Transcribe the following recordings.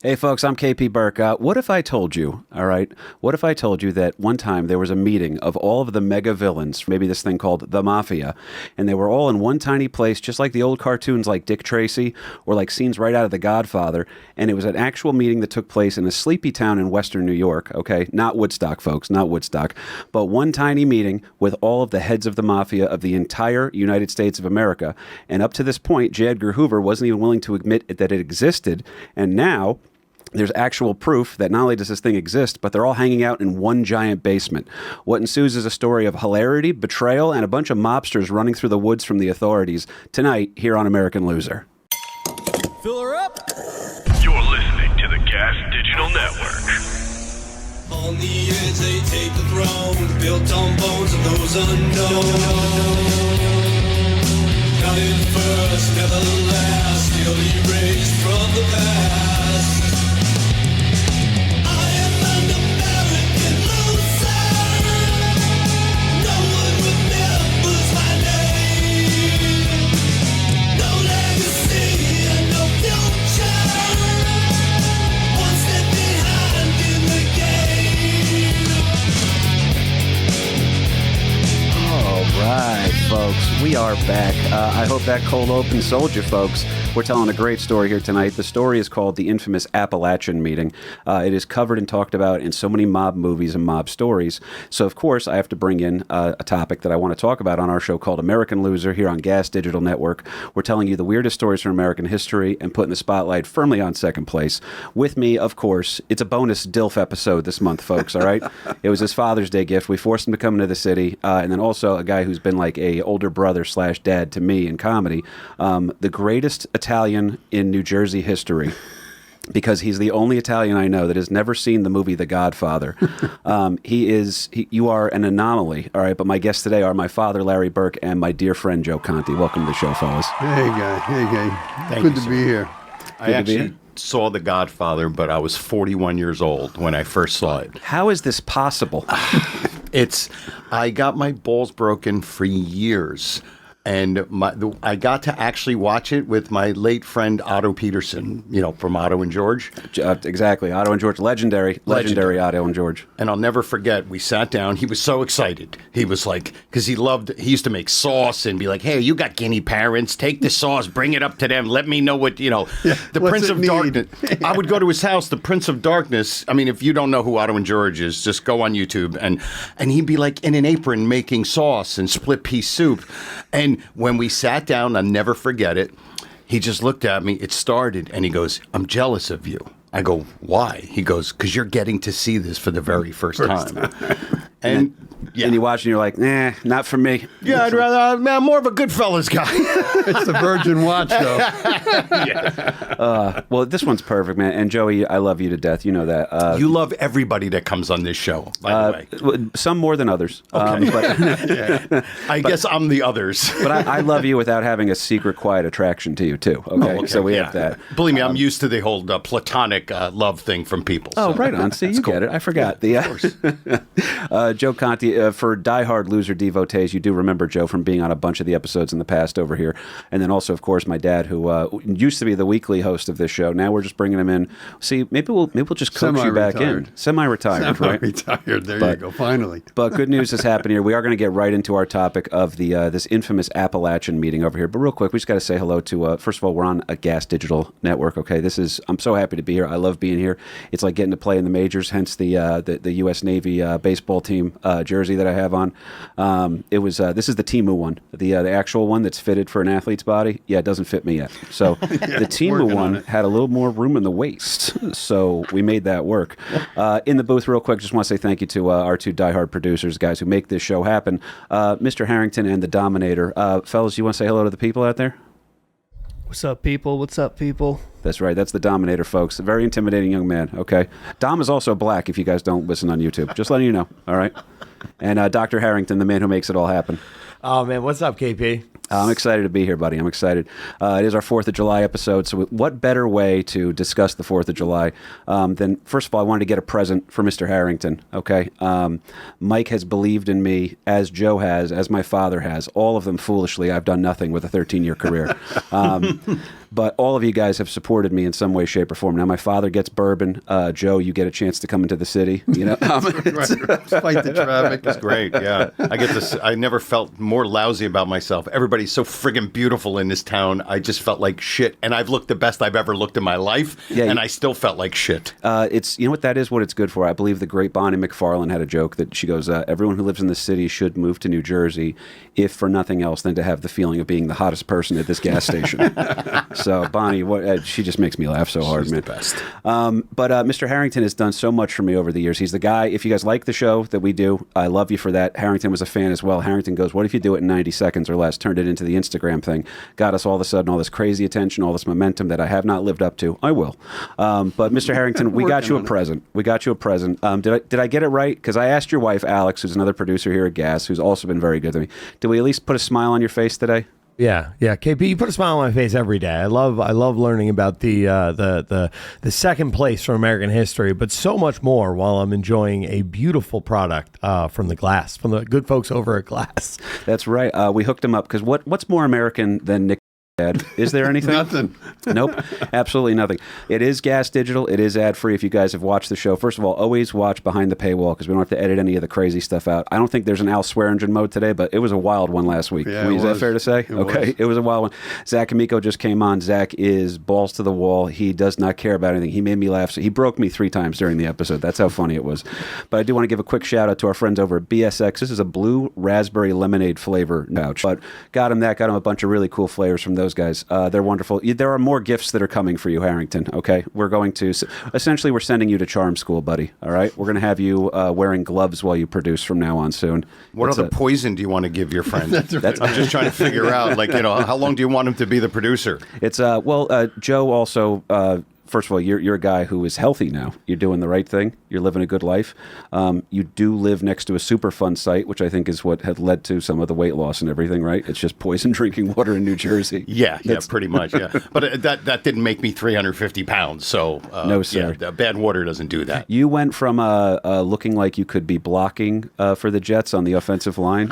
Hey, folks, I'm KP Burke. What if I told you, all right, what if I told you that one time there was a meeting of all of the mega villains, maybe this thing called the Mafia, and they were all in one tiny place, just like the old cartoons like Dick Tracy or like scenes right out of The Godfather, and it was an actual meeting that took place in a sleepy town in western New York, okay? Not Woodstock, folks, not Woodstock, but one tiny meeting with all of the heads of the Mafia of the entire United States of America, and up to this point, J. Edgar Hoover wasn't even willing to admit that it existed, and now there's actual proof that not only does this thing exist, but they're all hanging out in one giant basement. What ensues is a story of hilarity, betrayal, and a bunch of mobsters running through the woods from the authorities tonight here on American Loser. Fill her up. You're listening to the Gas Digital Network. On the edge they take the throne, built on bones of those unknown. Not in first, never the last, still erased from the past. Right, folks, we are back. I hope that cold open sold you, folks. We're telling a great story here tonight. The story is called the infamous Apalachin Meeting. It is covered and talked about in so many mob movies and mob stories. So, of course, I have to bring in a topic that I want to talk about on our show called American Loser here on Gas Digital Network. We're telling you the weirdest stories from American history and putting the spotlight firmly on second place. With me, of course, it's a bonus DILF episode this month, folks, all right? It was his Father's Day gift. We forced him to come into the city, and then also a guy who's been like a older brother / dad to me in comedy, the greatest Italian in New Jersey history, because he's the only Italian I know that has never seen the movie The Godfather. You are an anomaly, all right? But my guests today are my father, Larry Burke, and my dear friend, Joe Conte. Welcome to the show, fellas. Hey, guy. Good to be here. I actually saw The Godfather, but I was 41 years old when I first saw it. How is this possible? I got my balls broken for years, and I got to actually watch it with my late friend Otto Peterson, from Otto and George. Exactly, Otto and George, legendary Otto and George. And I'll never forget, we sat down, he was so excited. He was like, because he used to make sauce and be like, hey, you got guinea parents, take the sauce, bring it up to them, let me know what, the Prince of Darkness. I would go to his house, the Prince of Darkness. I mean, if you don't know who Otto and George is, just go on YouTube. And he'd be like in an apron making sauce and split pea soup. And when we sat down, I'll never forget it, he just looked at me, it started, and he goes, I'm jealous of you. I go, why? He goes, because you're getting to see this for the very first time. And you watch and you're like, nah, not for me. Yeah, I'd rather, I'm more of a Goodfellas guy. It's the Virgin Watch, though. Well, this one's perfect, man. And Joey, I love you to death. You know that. You love everybody that comes on this show, by the way. Some more than others. Okay. I guess I'm the others. But I love you without having a secret, quiet attraction to you, too. Okay? So we have that. Believe me, I'm used to the whole platonic love thing from people. So. Oh, right on. See, you get it. I forgot. Of course. Joe Conte, for diehard Loser devotees, you do remember Joe from being on a bunch of the episodes in the past over here. And then also, of course, my dad, who used to be the weekly host of this show. Now we're just bringing him in. See, maybe we'll just coax you back in. Semi-retired, right? Semi-retired. There you go. Finally. But good news has happened here. We are going to get right into our topic of the this infamous Apalachin Meeting over here. But real quick, we just got to say hello to. First of all, we're on a Gas Digital Network. Okay, I'm so happy to be here. I love being here. It's like getting to play in the majors. Hence the U.S. Navy baseball team jersey that I have on. This is the Temu one, the actual one that's fitted for an athlete's body. Yeah, it doesn't fit me yet. So the Temu one had a little more room in the waist, so we made that work. In the booth, real quick, just want to say thank you to our two diehard producers, guys who make this show happen, Mr. Harrington and the Dominator. Fellas, you want to say hello to the people out there? What's up, people? What's up, people? That's right. That's the Dominator, folks. A very intimidating young man, okay? Dom is also black if you guys don't listen on YouTube. Just letting you know, all right? And Dr. Harrington, the man who makes it all happen. Oh, man. What's up, KP? I'm excited to be here, buddy. I'm excited. It is our 4th of July episode, so what better way to discuss the 4th of July than, first of all, I wanted to get a present for Mr. Harrington, okay? Mike has believed in me, as Joe has, as my father has. All of them foolishly. I've done nothing with a 13-year career. But all of you guys have supported me in some way, shape, or form. Now, my father gets bourbon. Joe, you get a chance to come into the city. You know, Right. Fight the traffic. It's great, yeah. I get this. I never felt more lousy about myself. Everybody's so friggin' beautiful in this town. I just felt like shit, and I've looked the best I've ever looked in my life, and I still felt like shit. It's you know what that is. What it's good for. I believe the great Bonnie McFarlane had a joke that she goes, "Everyone who lives in the city should move to New Jersey, if for nothing else than to have the feeling of being the hottest person at this gas station." So Bonnie, she just makes me laugh so hard, man. The best. But Mr. Harrington has done so much for me over the years. He's the guy. If you guys like the show that we do, I love you for that. Harrington was a fan as well. Harrington goes, "What if you do it in 90 seconds or less?" Turned it into the Instagram thing. Got us all of a sudden all this crazy attention, all this momentum that I have not lived up to. I will. But Mr. Harrington, we got you a present. We got you a present. Did I get it right? Because I asked your wife, Alex, who's another producer here at Gas, who's also been very good to me. Did we at least put a smile on your face today? Yeah. KP, you put a smile on my face every day. I love learning about the second place from American history, but so much more while I'm enjoying a beautiful product from the good folks over at Glass. That's right. We hooked him up because what's more American than Nick? Ad? Is there anything? Nothing. Nope. Absolutely nothing. It is Gas Digital. It is ad free. If you guys have watched the show, first of all, always watch behind the paywall because we don't have to edit any of the crazy stuff out. I don't think there's an Al Swearingen mode today, but it was a wild one last week. Yeah, Is that fair to say? It was a wild one. Zach Amico just came on. Zach is balls to the wall. He does not care about anything. He made me laugh. So he broke me 3 times during the episode. That's how funny it was. But I do want to give a quick shout out to our friends over at BSX. This is a blue raspberry lemonade flavor pouch, but got him a bunch of really cool flavors from those guys. They're wonderful. There are more gifts that are coming for you, Harrington, okay? We're going to, essentially, we're sending you to charm school, buddy, all right? We're going to have you wearing gloves while you produce from now on soon. What other poison do you want to give your friend? I'm just trying to figure out, how long do you want him to be the producer? It's, Joe also... First of all, you're a guy who is healthy now. You're doing the right thing. You're living a good life. You do live next to a Superfund site, which I think is what had led to some of the weight loss and everything, right? It's just poison drinking water in New Jersey. Yeah, pretty much, yeah. But that didn't make me 350 pounds, so... no, sir. Yeah, bad water doesn't do that. You went from looking like you could be blocking for the Jets on the offensive line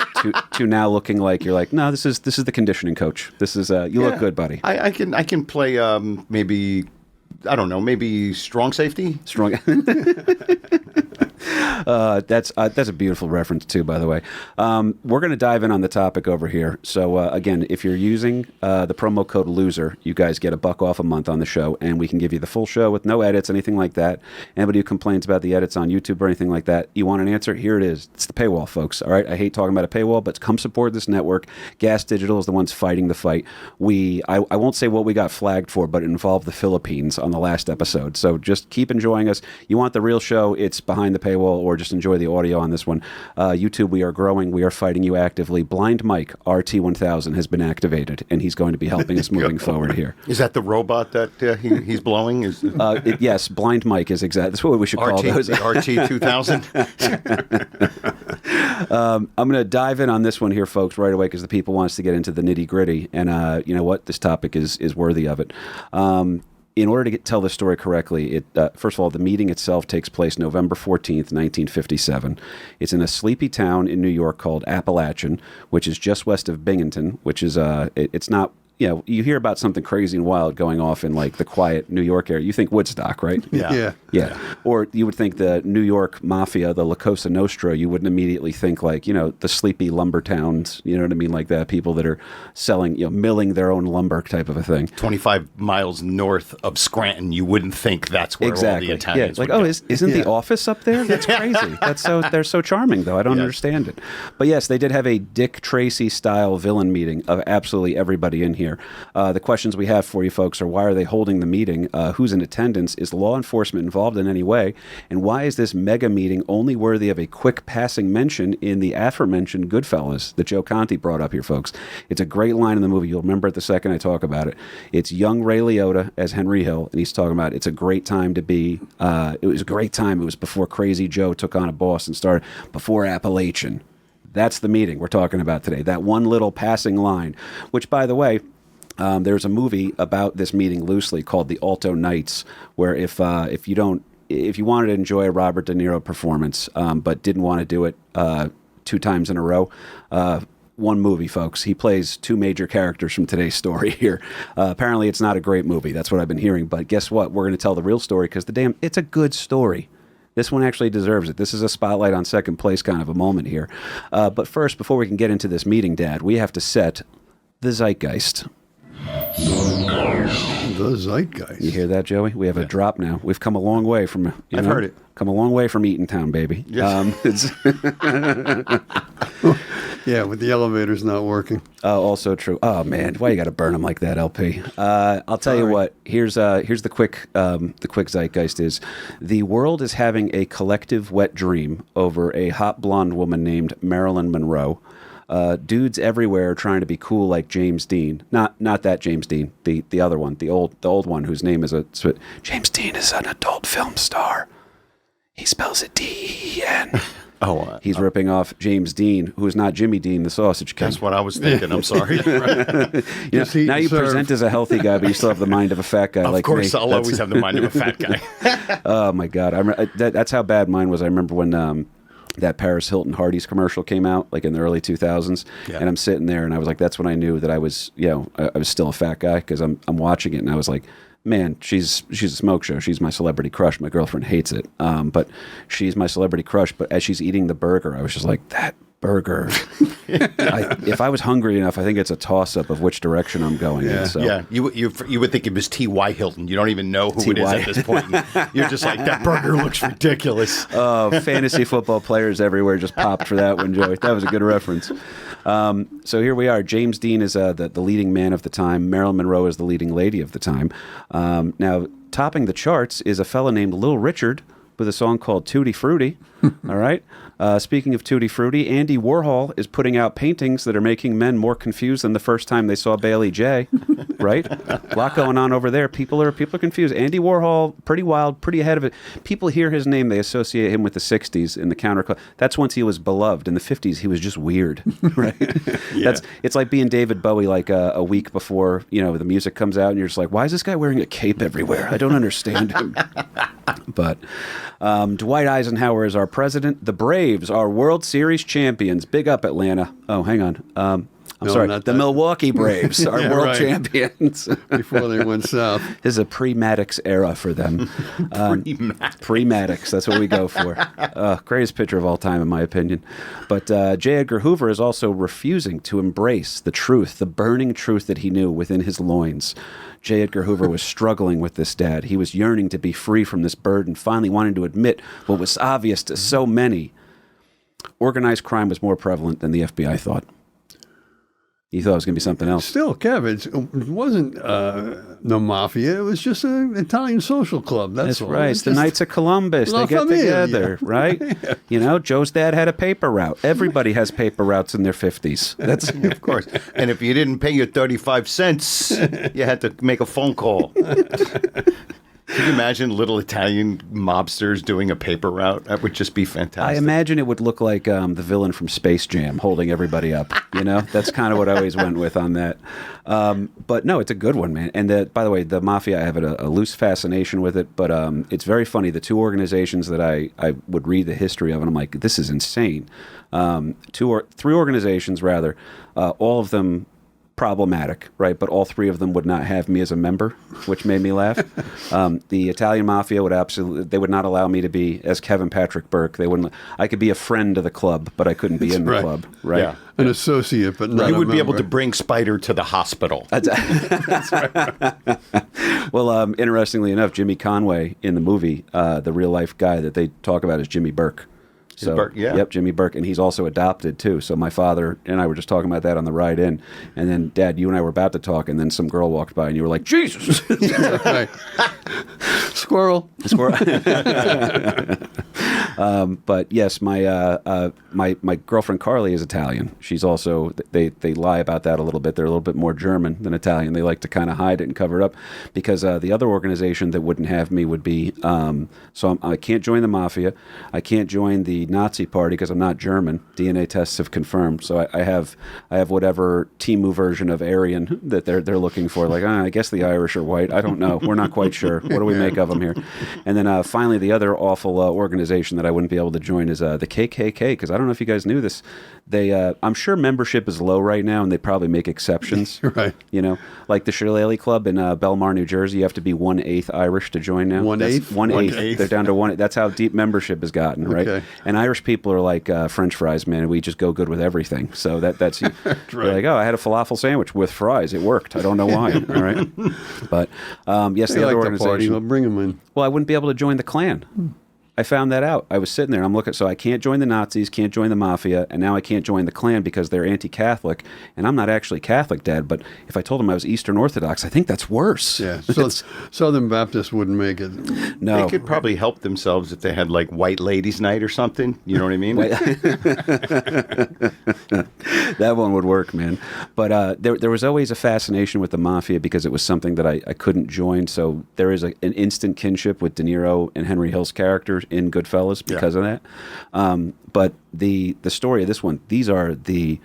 to now looking like you're like, no, this is the conditioning coach. This is you look good, buddy. I can play maybe... I don't know, maybe strong safety? Strong. That's a beautiful reference, too, by the way. We're going to dive in on the topic over here. So, again, if you're using the promo code LOSER, you guys get $1 off a month on the show, and we can give you the full show with no edits, anything like that. Anybody who complains about the edits on YouTube or anything like that, you want an answer? Here it is. It's the paywall, folks. All right? I hate talking about a paywall, but come support this network. Gas Digital is the ones fighting the fight. I won't say what we got flagged for, but it involved the Philippines on the last episode. So just keep enjoying us. You want the real show, it's behind the paywall, or just enjoy the audio on this one. YouTube, we are growing. We are fighting you actively. Blind Mike, RT1000, has been activated, and he's going to be helping us moving forward here. Is that the robot that he's blowing? Yes, Blind Mike is exactly. That's what we should call those. RT2000? I'm going to dive in on this one here, folks, right away, because the people want us to get into the nitty-gritty, and you know what? This topic is worthy of it. In order to tell this story correctly, first of all, the meeting itself takes place November 14th, 1957. It's in a sleepy town in New York called Apalachin, which is just west of Binghamton, which is, it's not, you hear about something crazy and wild going off in like the quiet New York area. You think Woodstock, right? Yeah. Or you would think the New York Mafia, the La Cosa Nostra, you wouldn't immediately think like, the sleepy lumber towns, you know what I mean? Like that, people that are selling, milling their own lumber type of a thing. 25 miles north of Scranton, you wouldn't think that's where all the Italians like, would go. Isn't the office up there? That's crazy. They're so charming, though. I don't understand it. But yes, they did have a Dick Tracy-style villain meeting of absolutely everybody in here. The questions we have for you folks are, why are they holding the meeting? Who's in attendance? Is law enforcement involved in any way? And why is this mega meeting only worthy of a quick passing mention in the aforementioned Goodfellas that Joe Conte brought up here, folks? It's a great line in the movie. You'll remember it the second I talk about it. It's young Ray Liotta as Henry Hill, and he's talking about it's a great time to be. It was a great time. It was before Crazy Joe took on a boss and started, before Apalachin. That's the meeting we're talking about today. That one little passing line, which, by the way, there's a movie about this meeting loosely called The Alto Nights, where if you wanted to enjoy a Robert De Niro performance, but didn't want to do it 2 times in a row, one movie, folks. He plays two major characters from today's story here. Apparently, it's not a great movie. That's what I've been hearing. But guess what? We're going to tell the real story because it's a good story. This one actually deserves it. This is a spotlight on second place kind of a moment here. But first, before we can get into this meeting, Dad, we have to set the zeitgeist. The zeitgeist. You hear that, Joey? We have a drop now. We've come a long way from. I've heard it. Come a long way from Eatontown, baby. Yes. Yeah, with the elevators not working. Also true. Oh man, why you got to burn them like that, LP? I'll tell you what. Here's the quick zeitgeist is: the world is having a collective wet dream over a hot blonde woman named Marilyn Monroe. Dudes everywhere are trying to be cool like James Dean. Not that James Dean. The other one. The old one whose name is James Dean is an adult film star. He spells it D-E-E-N. He's ripping off James Dean, who is not Jimmy Dean, the sausage king. That's what I was thinking. I'm sorry. Now you present as a healthy guy, but you still have the mind of a fat guy. Of course, I'll always have the mind of a fat guy. Oh my God, that's how bad mine was. I remember when that Paris Hilton Hardee's commercial came out, like in the early 2000s, and I'm sitting there, and I was like, that's when I knew that I was, I was still a fat guy because I'm watching it, and I was like, man, she's a smoke show. She's my celebrity crush. My girlfriend hates it, but she's my celebrity crush. But as she's eating the burger, I was just like, that burger. If I was hungry enough, I think it's a toss-up of which direction I'm going in. So. Yeah, you would think it was T.Y. Hilton. You don't even know who it is at this point. You're just like, that burger looks ridiculous. Oh, fantasy football players everywhere just popped for that one, Joey. That was a good reference. So here we are. James Dean is the leading man of the time. Marilyn Monroe is the leading lady of the time. Now, topping the charts is a fella named Little Richard with a song called Tutti Frutti. All right. Speaking of Tutti Frutti, Andy Warhol is putting out paintings that are making men more confused than the first time they saw Bailey J. Right? A lot going on over there. People are confused. Andy Warhol, pretty wild, pretty ahead of it. People hear his name, they associate him with the 60s in the counterclass. That's once he was beloved. In the 50s, he was just weird. Right? It's like being David Bowie like a week before, the music comes out and you're just like, why is this guy wearing a cape everywhere? I don't understand him. But Dwight Eisenhower is our president. The Braves are World Series champions. Big up, Atlanta. Oh, hang on. I'm sorry. The Milwaukee Braves are world champions. Before they went south. This is a pre-Maddox era for them. Pre-Maddox. That's what we go for. Greatest pitcher of all time, in my opinion. But J. Edgar Hoover is also refusing to embrace the truth, the burning truth that he knew within his loins. J. Edgar Hoover was struggling with this, Dad. He was yearning to be free from this burden, finally wanting to admit what was obvious to so many. Organized crime was more prevalent than the FBI thought. You thought it was going to be something else. Still, Kev, it wasn't the Mafia. It was just an Italian social club. That's all. Right. It's the Knights of Columbus. They get together, right? Joe's dad had a paper route. Everybody has paper routes in their 50s. That's of course. And if you didn't pay your 35 cents, you had to make a phone call. Can you imagine little Italian mobsters doing a paper route? That would just be fantastic. I imagine it would look like the villain from Space Jam holding everybody up. That's kind of what I always went with on that. But no, it's a good one, man. And by the way, the Mafia, I have a loose fascination with it, but it's very funny. The two organizations that I would read the history of, and I'm like, this is insane. Three organizations, rather, all of them problematic, right? But all three of them would not have me as a member, which made me laugh. The Italian Mafia they would not allow me to be as Kevin Patrick Burke. They wouldn't. I could be a friend of the club, but I couldn't be in the club, right? Yeah. An associate, but not You a would be member. able to bring Spider to the hospital. That's right. Well, interestingly enough, Jimmy Conway in the movie, the real life guy that they talk about is Jimmy Burke. Burke, yeah. Yep, Jimmy Burke, and he's also adopted too. So my father and I were just talking about that on the ride in, and then Dad, you and I were about to talk, and then some girl walked by, and you were like, "Jesus!" Right. Squirrel. But yes, my girlfriend Carly is Italian. She's also they lie about that a little bit. They're a little bit more German than Italian. They like to kind of hide it and cover it up because the other organization that wouldn't have me would be I can't join the Mafia. I can't join the Nazi Party because I'm not German. DNA tests have confirmed. So I have whatever Timu version of Aryan that they're looking for. Like I guess the Irish are white. I don't know. We're not quite sure. What do we make of them here? And then finally, the other awful organization that that I wouldn't be able to join is the KKK, because I don't know if you guys knew this. I'm sure membership is low right now, and they probably make exceptions. Right. You know, like the Shillelagh Club in Belmar, New Jersey, you have to be 1/8 Irish to join now. 1/8? 1/8. They're down to 1. That's how deep membership has gotten, right? Okay. And Irish people are like French fries, man. We just go good with everything. So that's you're like, oh, I had a falafel sandwich with fries. It worked. I don't know why. All right. But yes, They the other like the party. organization. Well, bring them in. Well, I wouldn't be able to join the Klan. I found that out. I was sitting there, and I'm looking, so I can't join the Nazis, can't join the Mafia, and now I can't join the Klan because they're anti-Catholic, and I'm not actually Catholic, Dad, but if I told them I was Eastern Orthodox, I think that's worse. Yeah. So Southern Baptists wouldn't make it. No. They could probably help themselves if they had like white ladies' night or something. You know what I mean? That one would work, man. But there was always a fascination with the Mafia because it was something that I couldn't join, so there is an instant kinship with De Niro and Henry Hill's characters in Goodfellas because of that. But the story of this one, these are the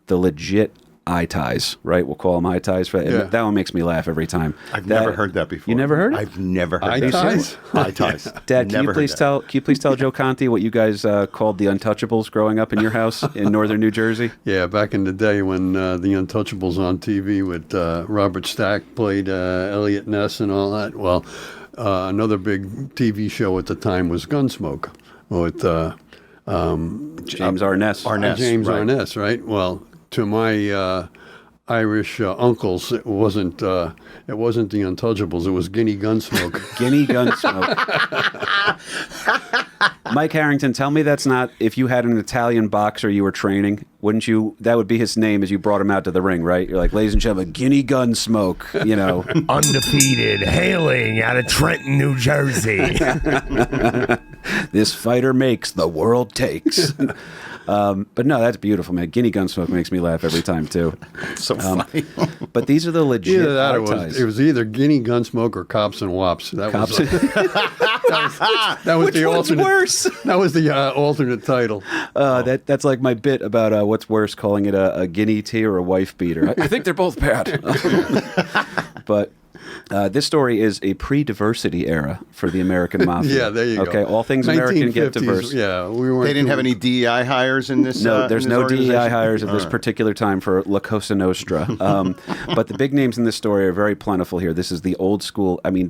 legit eye ties, right? We'll call them eye ties. Yeah. That one makes me laugh every time. I've never heard that before. You never heard it? I've never heard Eye that. ties? Eye ties. Dad, can Never you heard please that. tell Joe Conte what you guys called the Untouchables growing up in your house in northern New Jersey? Yeah, back in the day when the Untouchables on TV with Robert Stack played Elliot Ness and all that. Well, another big TV show at the time was Gunsmoke with James Arness. James right. Arness, right? Well, to my Irish uncles, it wasn't the Untouchables. It was Guinea Gunsmoke. Guinea Gunsmoke. Mike Harrington, tell me that's not, if you had an Italian boxer you were training, wouldn't you, that would be his name as you brought him out to the ring, right? You're like, ladies and gentlemen, Guinea Gunsmoke, you know. Undefeated, hailing out of Trenton, New Jersey. This fighter makes, the world takes. But no, that's beautiful, man. Guinea Gunsmoke makes me laugh every time, too. So funny. But these are the legit Either that, eye or ties. it was either Guinea Gunsmoke or Cops and Wops. That Cops. was that was Which the one's alternate. worse? That was the alternate title. That's like my bit about what's worse, calling it a guinea tea or a wife beater. I think they're both bad. But this story is a pre-diversity era for the American Mafia. Yeah, there you go. Okay, all things American get 1950s, diverse. Yeah, we weren't. They didn't have doing- any DEI hires in this. No, there's in this no DEI organization? hires at this All right. particular time for La Cosa Nostra. But the big names in this story are very plentiful here. This is the old school. I mean,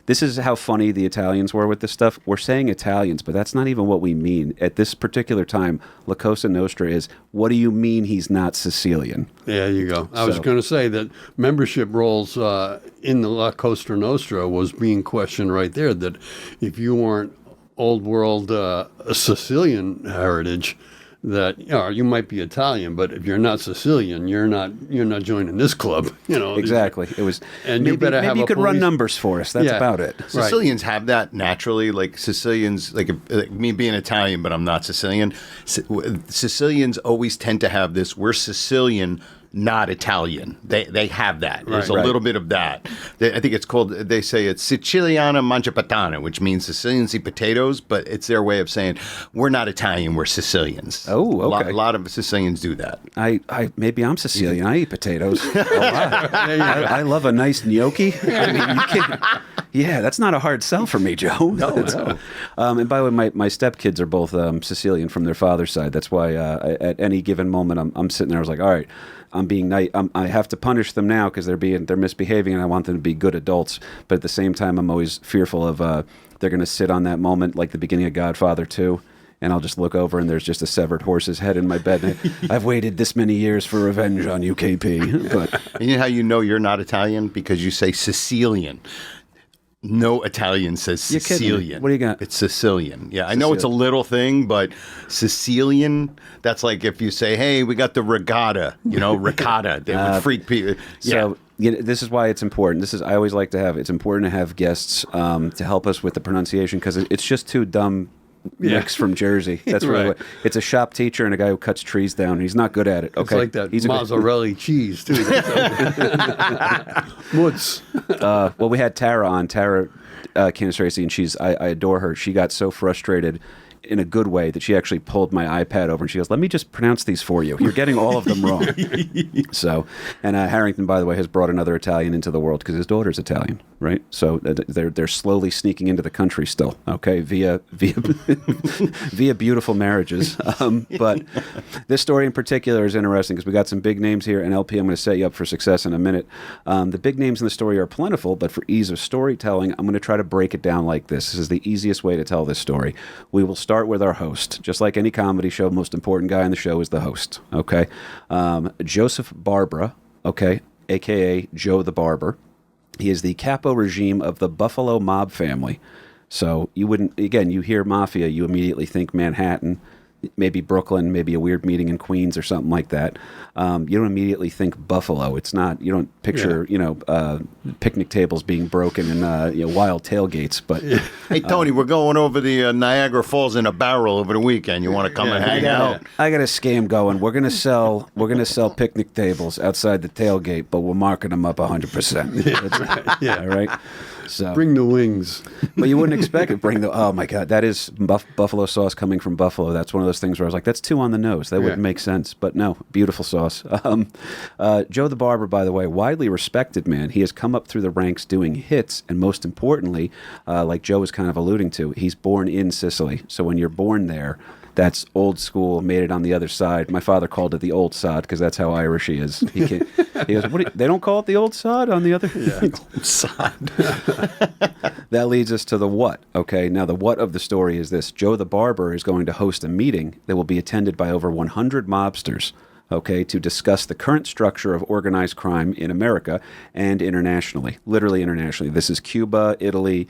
this is how funny the Italians were with this stuff. We're saying Italians, but that's not even what we mean. At this particular time, La Cosa Nostra is, what do you mean he's not Sicilian? Yeah, you go. I was So- going to say that membership rolls in the La Costa Nostra was being questioned right there. That if you weren't old world Sicilian heritage, that you might be Italian, but if you're not Sicilian, you're not joining this club. You know Exactly. It was. And maybe, you better have maybe you a could run police- numbers for us. That's Yeah. about it. Right. Sicilians have that naturally. Like Sicilians, like me being Italian, but I'm not Sicilian. Sicilians always tend to have this. We're Sicilian, not Italian. They have that. There's a Right. little bit of that. I think it's called. They say it's Siciliana mangiapatana, which means Sicilians eat potatoes, but it's their way of saying we're not Italian. We're Sicilians. Oh, okay. A lot of Sicilians do that. Maybe I'm Sicilian. I eat potatoes a lot. I love a nice gnocchi. I mean, you can't. Yeah, that's not a hard sell for me, Joe. No. And by the way, my stepkids are both Sicilian from their father's side. That's why at any given moment I'm sitting there. I was like, all right, I'm being nice. I have to punish them now because they're misbehaving, and I want them to be good adults. But at the same time, I'm always fearful of they're going to sit on that moment, like the beginning of Godfather 2. And I'll just look over, and there's just a severed horse's head in my bed. And I've waited this many years for revenge on UKP. But And you know how you know you're not Italian? Because you say Sicilian. No Italian says You're kidding me. Sicilian. What do you got? It's Sicilian. Yeah, I know it's a little thing, but Sicilian, that's like if you say, hey, we got the regatta, ricotta. They would freak people. So this is why it's important. I always like to have, it's important to have guests to help us with the pronunciation because it's just too dumb. Mix from Jersey. That's really Right. what, it's a shop teacher and a guy who cuts trees down. And he's not good at it. Okay, It's like that He's a good- mozzarella cheese too. Woods. well, we had Tara on. Tara Candace Tracy, and I adore her. She got so frustrated in a good way that she actually pulled my iPad over and she goes, let me just pronounce these for you. You're getting all of them wrong. So, and Harrington, by the way, has brought another Italian into the world because his daughter's Italian. right? So they're slowly sneaking into the country still, okay, via via beautiful marriages. But this story in particular is interesting because we got some big names here, and LP, I'm going to set you up for success in a minute. The big names in the story are plentiful, but for ease of storytelling, I'm going to try to break it down like this. This is the easiest way to tell this story. We will start with our host. Just like any comedy show, the most important guy in the show is the host, okay? Joseph Barber, okay, a.k.a. Joe the Barber. He is the capo regime of the Buffalo mob family. So you wouldn't, again, you hear mafia, you immediately think Manhattan, maybe Brooklyn, maybe a weird meeting in Queens or something like that. You don't immediately think Buffalo. It's not, you don't picture, picnic tables being broken and, wild tailgates. But hey, Tony, we're going over the Niagara Falls in a barrel over the weekend. You want to come and hang out? I got a scam going. We're gonna sell picnic tables outside the tailgate, but we're marking them up 100%. That's right. Yeah. All right. So Bring the wings. But you wouldn't expect it. Oh my God, that is buffalo sauce coming from Buffalo. That's one of those things where I was like, that's too on the nose. That wouldn't make sense. But no, beautiful sauce. Joe the Barber, by the way, widely respected man. He has come up through the ranks doing hits, and most importantly, like Joe was kind of alluding to, he's born in Sicily. So when you're born there, that's old school, made it on the other side. My father called it the old sod because that's how Irish he is. He goes, they don't call it the old sod on the other? Yeah. Old sod. That leads us to the what. Okay, now the what of the story is this. Joe the Barber is going to host a meeting that will be attended by over 100 mobsters, okay, to discuss the current structure of organized crime in America and internationally, literally internationally. This is Cuba, Italy,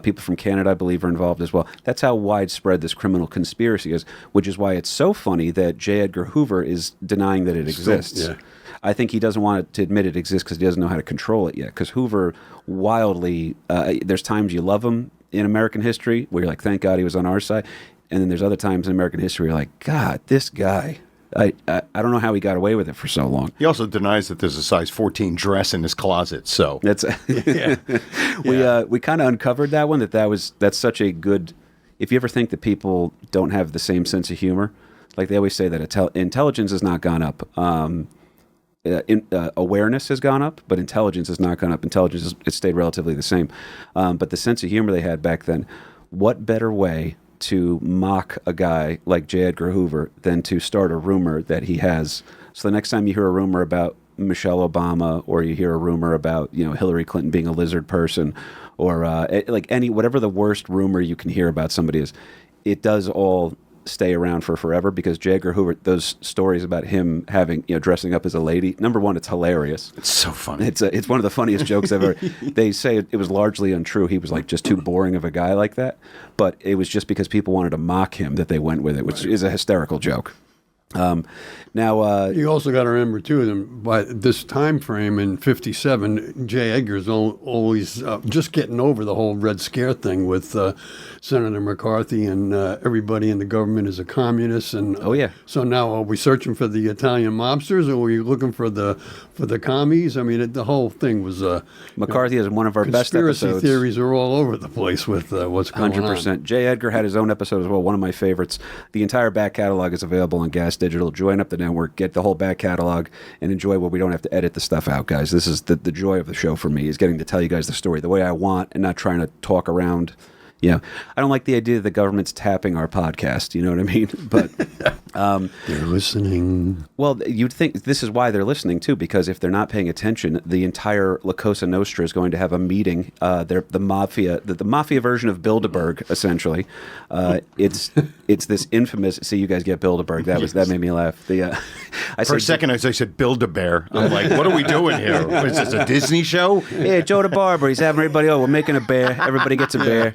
people from Canada, I believe, are involved as well. That's how widespread this criminal conspiracy is, which is why it's so funny that J. Edgar Hoover is denying that it exists. Yeah. I think he doesn't want to admit it exists because he doesn't know how to control it yet. Because Hoover wildly, there's times you love him in American history where you're like, thank God he was on our side. And then there's other times in American history where you're like, God, this guy... I don't know how he got away with it for so long. He also denies that there's a size 14 dress in his closet. So that's we kind of uncovered that one. That's such a good. If you ever think that people don't have the same sense of humor, like they always say that intelligence has not gone up. Awareness has gone up, but intelligence has not gone up. Intelligence it stayed relatively the same. But the sense of humor they had back then. What better way to mock a guy like J. Edgar Hoover than to start a rumor that he has. So the next time you hear a rumor about Michelle Obama, or you hear a rumor about Hillary Clinton being a lizard person, or whatever the worst rumor you can hear about somebody is, it does all stay around for forever because J. Edgar Hoover, those stories about him having dressing up as a lady. Number one, it's hilarious. It's so funny. It's one of the funniest jokes ever. They say it was largely untrue. He was like just too boring of a guy like that. But it was just because people wanted to mock him that they went with it, which is a hysterical joke. Now you also got to remember too that by this time frame in '57, J. Edgar's always just getting over the whole Red Scare thing with Senator McCarthy and everybody in the government is a communist. And so now are we searching for the Italian mobsters, or are we looking for the commies? I mean, the whole thing was McCarthy is one of our best episodes. Conspiracy theories are all over the place with what's going 100%. on. J. Edgar had his own episode as well. One of my favorites. The entire back catalog is available on Gas Digital. Join up the network, get the whole back catalog, and enjoy where we don't have to edit the stuff out, guys. This is the joy of the show for me, is getting to tell you guys the story the way I want and not trying to talk around. I don't like the idea that the government's tapping our podcast. You know what I mean? But they're listening. Well, you'd think this is why they're listening too, because if they're not paying attention, the entire La Cosa Nostra is going to have a meeting. The mafia, the mafia version of Bilderberg, essentially. It's this infamous. See, you guys get Bilderberg. That made me laugh. For a second, I said Build-A-Bear. I'm like, what are we doing here? Is this a Disney show? Yeah, Joe the Barber. He's having everybody. Oh, we're making a bear. Everybody gets a bear.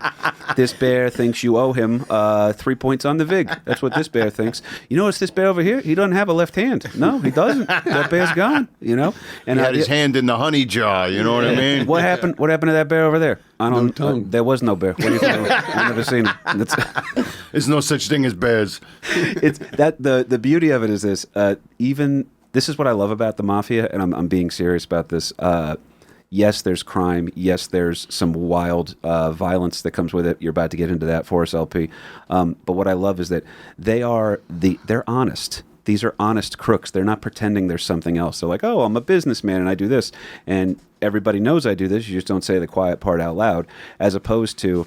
This bear thinks you owe him 3 points on the vig. That's what this bear thinks. You notice this bear over here? He doesn't have a left hand. No, he doesn't. That bear's gone. And he had his hand in the honey jar. You know what I mean? What happened? What happened to that bear over there? I don't. No tongue. There was no bear. What do you think? I've never seen him. There's no such thing as bears. It's that the beauty of it is this. Even this is what I love about the mafia, and I'm being serious about this. Yes, there's crime. Yes, there's some wild violence that comes with it. You're about to get into that for us, LP. But what I love is that they're honest. These are honest crooks. They're not pretending there's something else. They're like, oh, I'm a businessman and I do this. And everybody knows I do this. You just don't say the quiet part out loud, as opposed to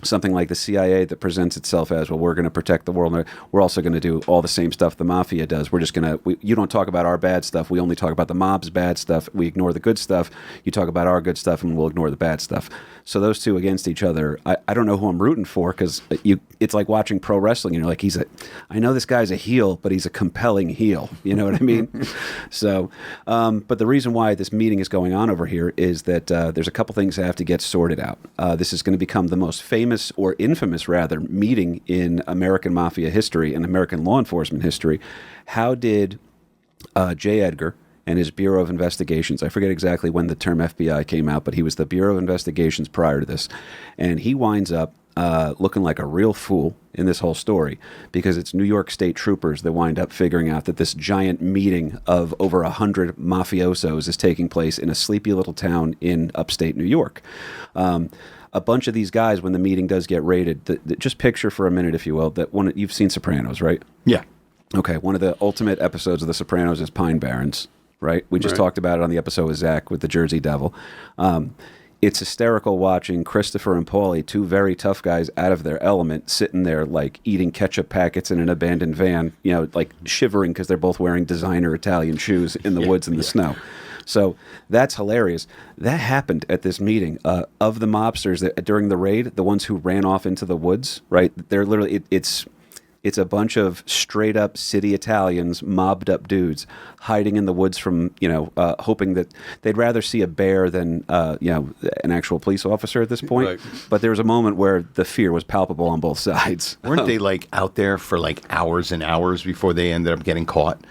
something like the CIA that presents itself as, well, we're going to protect the world. We're also going to do all the same stuff the mafia does. We're just going to, you don't talk about our bad stuff. We only talk about the mob's bad stuff. We ignore the good stuff. You talk about our good stuff and we'll ignore the bad stuff. So those two against each other, I don't know who I'm rooting for, because it's like watching pro wrestling. You're like, I know this guy's a heel, but he's a compelling heel. You know what I mean? So, but the reason why this meeting is going on over here is that there's a couple things that have to get sorted out. This is going to become the most famous, or infamous rather, meeting in American Mafia history and American law enforcement history. How did J. Edgar and his Bureau of Investigations, I forget exactly when the term FBI came out, but he was the Bureau of Investigations prior to this, and he winds up looking like a real fool in this whole story, because it's New York State troopers that wind up figuring out that this giant meeting of over 100 mafiosos is taking place in a sleepy little town in upstate New York. A bunch of these guys, when the meeting does get raided, just picture for a minute, if you will, that you've seen Sopranos, right? Yeah. Okay, one of the ultimate episodes of The Sopranos is Pine Barrens, right? We just talked about it on the episode with Zach with the Jersey Devil. It's hysterical watching Christopher and Paulie, two very tough guys out of their element, sitting there like eating ketchup packets in an abandoned van, like shivering because they're both wearing designer Italian shoes in the woods in the snow. So that's hilarious. That happened at this meeting of the mobsters that during the raid, the ones who ran off into the woods, right? They're literally, it's a bunch of straight up city Italians, mobbed up dudes hiding in the woods from, hoping that they'd rather see a bear than, an actual police officer at this point. Right. But there was a moment where the fear was palpable on both sides. Weren't they out there for hours and hours before they ended up getting caught?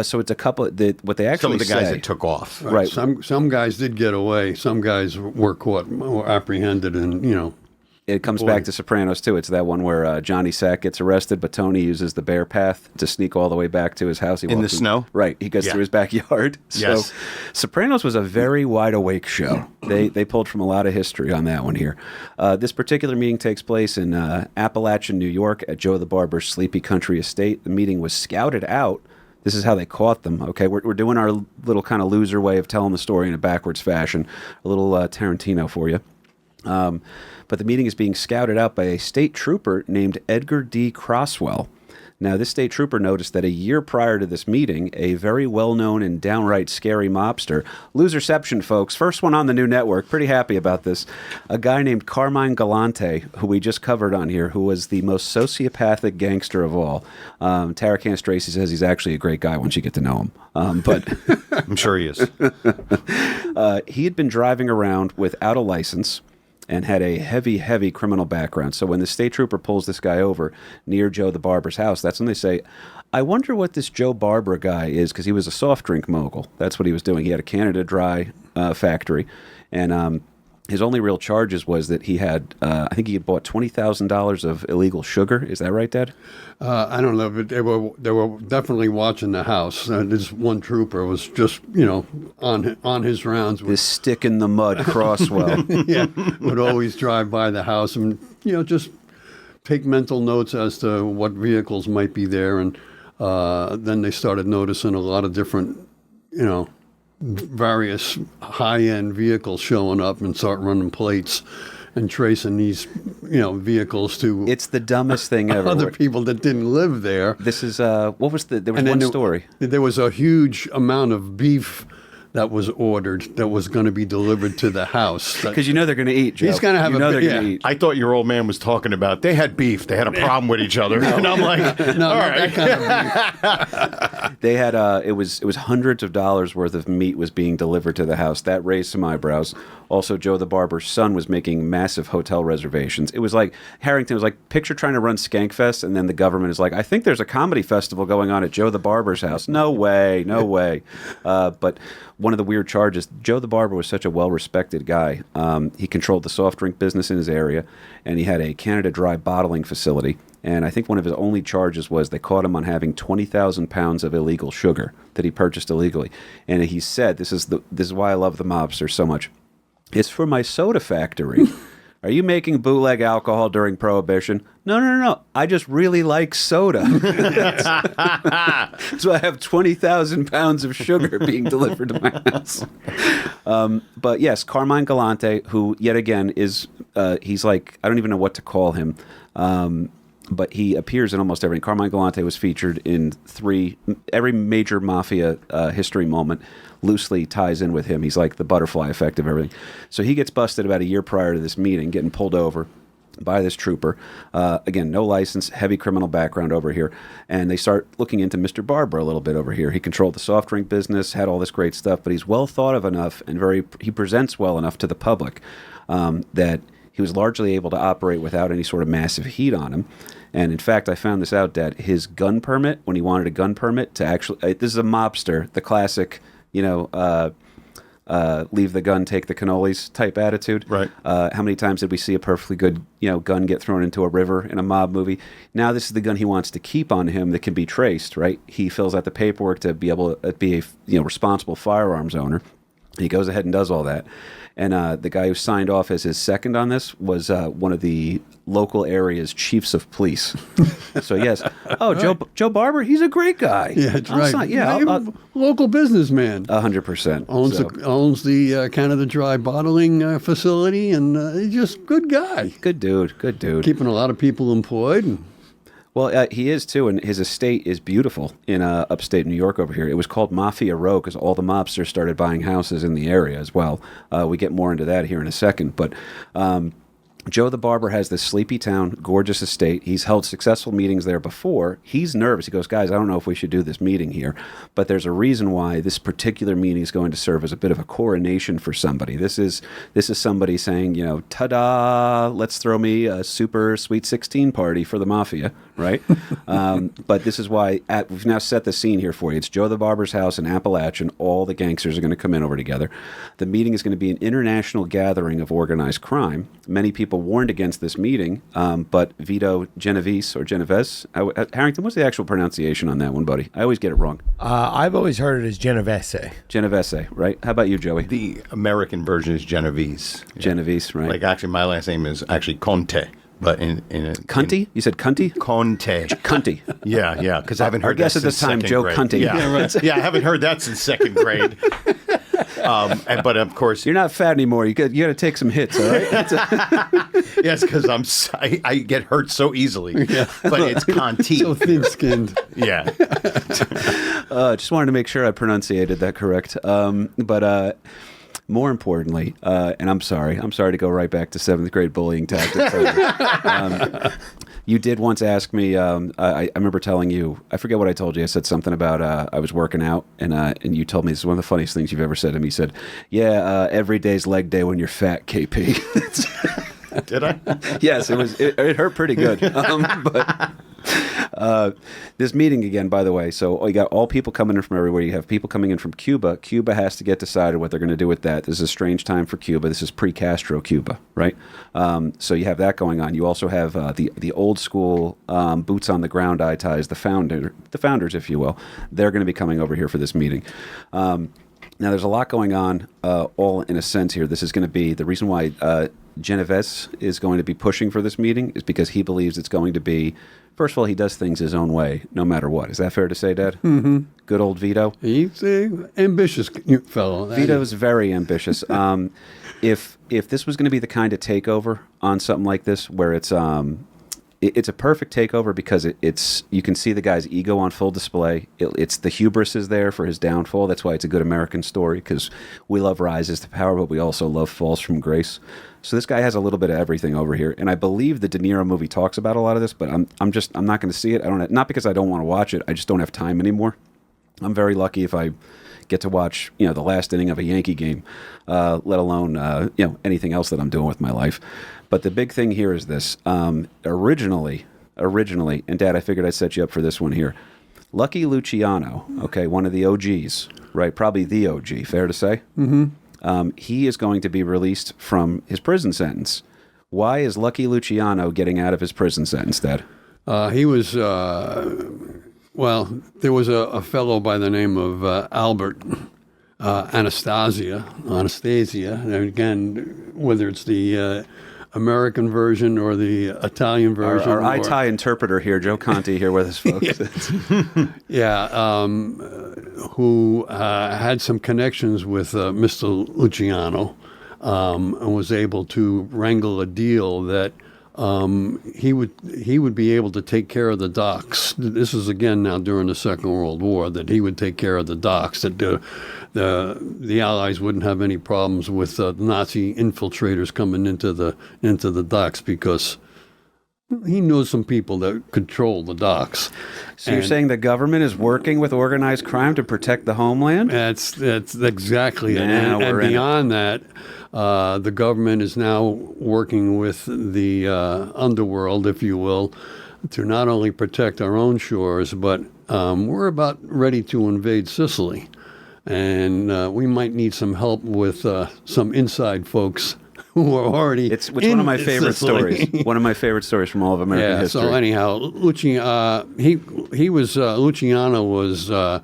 So it's a couple. What they actually some of the guys say, that took off, right? Some guys did get away. Some guys were caught or apprehended, and It comes back to Sopranos too. It's that one where Johnny Sack gets arrested, but Tony uses the bear path to sneak all the way back to his house. In the snow, right? He gets through his backyard. Yes. So, Sopranos was a very wide awake show. They pulled from a lot of history on that one here. This particular meeting takes place in Apalachin, New York, at Joe the Barber's sleepy country estate. The meeting was scouted out. This is how they caught them. Okay, we're doing our little kind of loser way of telling the story in a backwards fashion. A little Tarantino for you. But the meeting is being scouted out by a state trooper named Edgar D. Croswell. Now, this state trooper noticed that a year prior to this meeting, a very well-known and downright scary mobster, Loserception, folks, first one on the new network, pretty happy about this, a guy named Carmine Galante, who we just covered on here, who was the most sociopathic gangster of all. Tara Candace Tracy says he's actually a great guy once you get to know him. But I'm sure he is. He had been driving around without a license and had a heavy, heavy criminal background. So when the state trooper pulls this guy over near Joe the Barber's house, that's when they say, I wonder what this Joe Barber guy is, because he was a soft drink mogul. That's what he was doing. He had a Canada Dry factory, and his only real charges was that he had, I think he had bought $20,000 of illegal sugar. Is that right, Dad? I don't know, but they were definitely watching the house. This one trooper was just, on his rounds. This stick in the mud Croswell. Yeah, would always drive by the house and, just take mental notes as to what vehicles might be there. And then they started noticing a lot of different, various high-end vehicles showing up and start running plates and tracing these, vehicles to. It's the dumbest thing ever. Other people that didn't live there. This is there was one story. There was a huge amount of beef that was ordered that was going to be delivered to the house. Because they're going to eat, Joe. He's going to have they're going to eat. I thought your old man was talking about they had beef. They had a problem with each other. And I'm like, no, all not right. that kind of beef. They had it was hundreds of dollars worth of meat was being delivered to the house. That raised some eyebrows. Also, Joe the Barber's son was making massive hotel reservations. It was like Harrington was like, picture trying to run Skankfest, and then the government is like, I think there's a comedy festival going on at Joe the Barber's house. No way, no way. But one of the weird charges, Joe the Barber was such a well-respected guy. He controlled the soft drink business in his area, and he had a Canada Dry bottling facility. And I think one of his only charges was they caught him on having 20,000 pounds of illegal sugar that he purchased illegally. And he said, this is why I love the mobsters so much. It's for my soda factory. Are you making bootleg alcohol during Prohibition? No. I just really like soda. So I have 20,000 pounds of sugar being delivered to my house. But yes, Carmine Galante, who yet again is, he's like, I don't even know what to call him. But he appears in almost everything. Carmine Galante was featured in every major mafia history moment loosely ties in with him. He's like the butterfly effect of everything. So he gets busted about a year prior to this meeting, getting pulled over by this trooper. Again, no license, heavy criminal background over here. And they start looking into Mr. Barber a little bit over here. He controlled the soft drink business, had all this great stuff, but he's well thought of enough and he presents well enough to the public that he was largely able to operate without any sort of massive heat on him. And in fact, I found this out, that his gun permit, when he wanted a gun permit to actually, this is a mobster, the classic, leave the gun, take the cannolis type attitude. Right. How many times did we see a perfectly good, gun get thrown into a river in a mob movie? Now this is the gun he wants to keep on him that can be traced, right? He fills out the paperwork to be able to be a responsible firearms owner. He goes ahead and does all that. And the guy who signed off as his second on this was one of the local area's chiefs of police. So yes, Joe Barber, he's a great guy. Yeah, that's right. Local businessman. 100%. Owns the Canada Dry bottling facility, and he's just good guy. Good dude. Keeping a lot of people employed. Well, he is too, and his estate is beautiful in upstate New York over here. It was called Mafia Row because all the mobsters started buying houses in the area as well. We get more into that here in a second, but Joe the Barber has this sleepy town, gorgeous estate. He's held successful meetings there before. He's nervous. He goes, guys, I don't know if we should do this meeting here, but there's a reason why this particular meeting is going to serve as a bit of a coronation for somebody. This is somebody saying, ta-da, let's throw me a super sweet 16 party for the mafia, right? But this is why we've now set the scene here for you. It's Joe the Barber's house in Apalachin. All the gangsters are going to come in over together. The meeting is going to be an international gathering of organized crime. Many people warned against this meeting, but Vito Genovese, Harrington, what's the actual pronunciation on that one, buddy? I always get it wrong. I've always heard it as Genovese. Genovese, right? How about you, Joey? The American version is Genovese. Genovese, right? Like, actually, my last name is actually Conte. But Cunty? You said Cunty? Conte. Cunty. Yeah, because I haven't heard that since since at the time, second Joe grade. Cunty. Yeah, I haven't heard that since second grade. But of course, you're not fat anymore. You got to take some hits, all right? Yes, because I get hurt so easily. Yeah. But it's Conte. So thin-skinned. Yeah. Just wanted to make sure I pronunciated that correct. But more importantly, and I'm sorry to go right back to seventh grade bullying tactics. You did once ask me, I remember telling you, I forget what I told you. I said something about I was working out, and you told me this is one of the funniest things you've ever said to me. You said, every day's leg day when you're fat, KP. Did I? Yes, it hurt pretty good. But this meeting again, by the way, so you got all people coming in from everywhere. You have people coming in from Cuba. Cuba has to get decided what they're going to do with that. This is a strange time for Cuba. This is pre-Castro Cuba, right? So you have that going on. You also have the old school boots on the ground eye ties, the founders, if you will. They're going to be coming over here for this meeting. Now, there's a lot going on, all in a sense here. This is going to be the reason why Genovese is going to be pushing for this meeting is because he believes it's going to be, first of all, he does things his own way, no matter what. Is that fair to say, Dad? Mm-hmm. Good old Vito? He's an ambitious fellow. Vito's very ambitious. If this was going to be the kind of takeover on something like this, where it's a perfect takeover because you can see the guy's ego on full display. It's the hubris is there for his downfall. That's why it's a good American story, because we love rises to power, but we also love falls from grace. So this guy has a little bit of everything over here, and I believe the De Niro movie talks about a lot of this. But I'm not going to see it. Not because I don't want to watch it. I just don't have time anymore. I'm very lucky if I get to watch the last inning of a Yankee game, let alone anything else that I'm doing with my life. But the big thing here is this. Originally, and Dad, I figured I'd set you up for this one here. Lucky Luciano, okay, one of the OGs, right? Probably the OG, fair to say? Mm-hmm. He is going to be released from his prison sentence. Why is Lucky Luciano getting out of his prison sentence, Dad? He was, there was a fellow by the name of Albert Anastasia. And again, whether it's the American version or the Italian version. Our Itai interpreter here, Joe Conte, here with us, folks. Who had some connections with Mr. Luciano and was able to wrangle a deal that he would be able to take care of the docks. This is again now during the Second World War, that he would take care of the docks, that the Allies wouldn't have any problems with Nazi infiltrators coming into the docks, because he knows some people that control the docks. So you're saying the government is working with organized crime to protect the homeland? That's exactly it. Now And we're in beyond that, the government is now working with the underworld, if you will, to not only protect our own shores, but we're about ready to invade Sicily. And we might need some help with some inside folks who are already It's one of my favorite Sicily. stories. One of my favorite stories from all of American history. So anyhow, Luciano was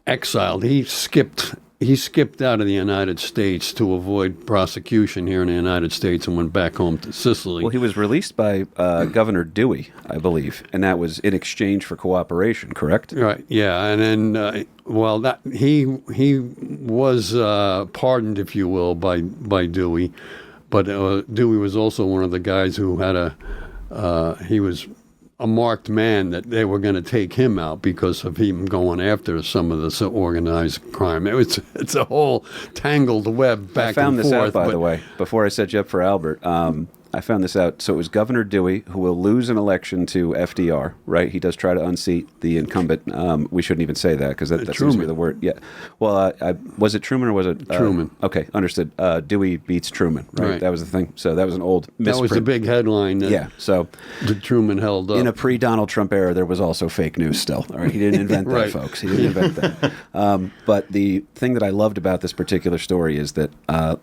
exiled. He skipped out of the United States to avoid prosecution here in the United States and went back home to Sicily. Well, he was released by Governor Dewey, I believe, and that was in exchange for cooperation, correct? Right. Yeah, and then he was pardoned, if you will, by Dewey, but Dewey was also one of the guys who had he was a marked man, that they were going to take him out because of him going after some of this organized crime. It's a whole tangled web back and forth. I found this out, by the way, before I set you up for Albert. I found this out. So it was Governor Dewey, who will lose an election to FDR, right? He does try to unseat the incumbent. We shouldn't even say that, because that seems to be the word. Yeah. Well, was it Truman or was it? Truman. Okay, understood. Dewey beats Truman, right? That was the thing. So that was an old misprint. That was the big headline. So that Truman held up. In a pre-Donald Trump era, there was also fake news still. All right, he didn't invent that, Right. folks. He didn't invent that. But the thing that I loved about this particular story is that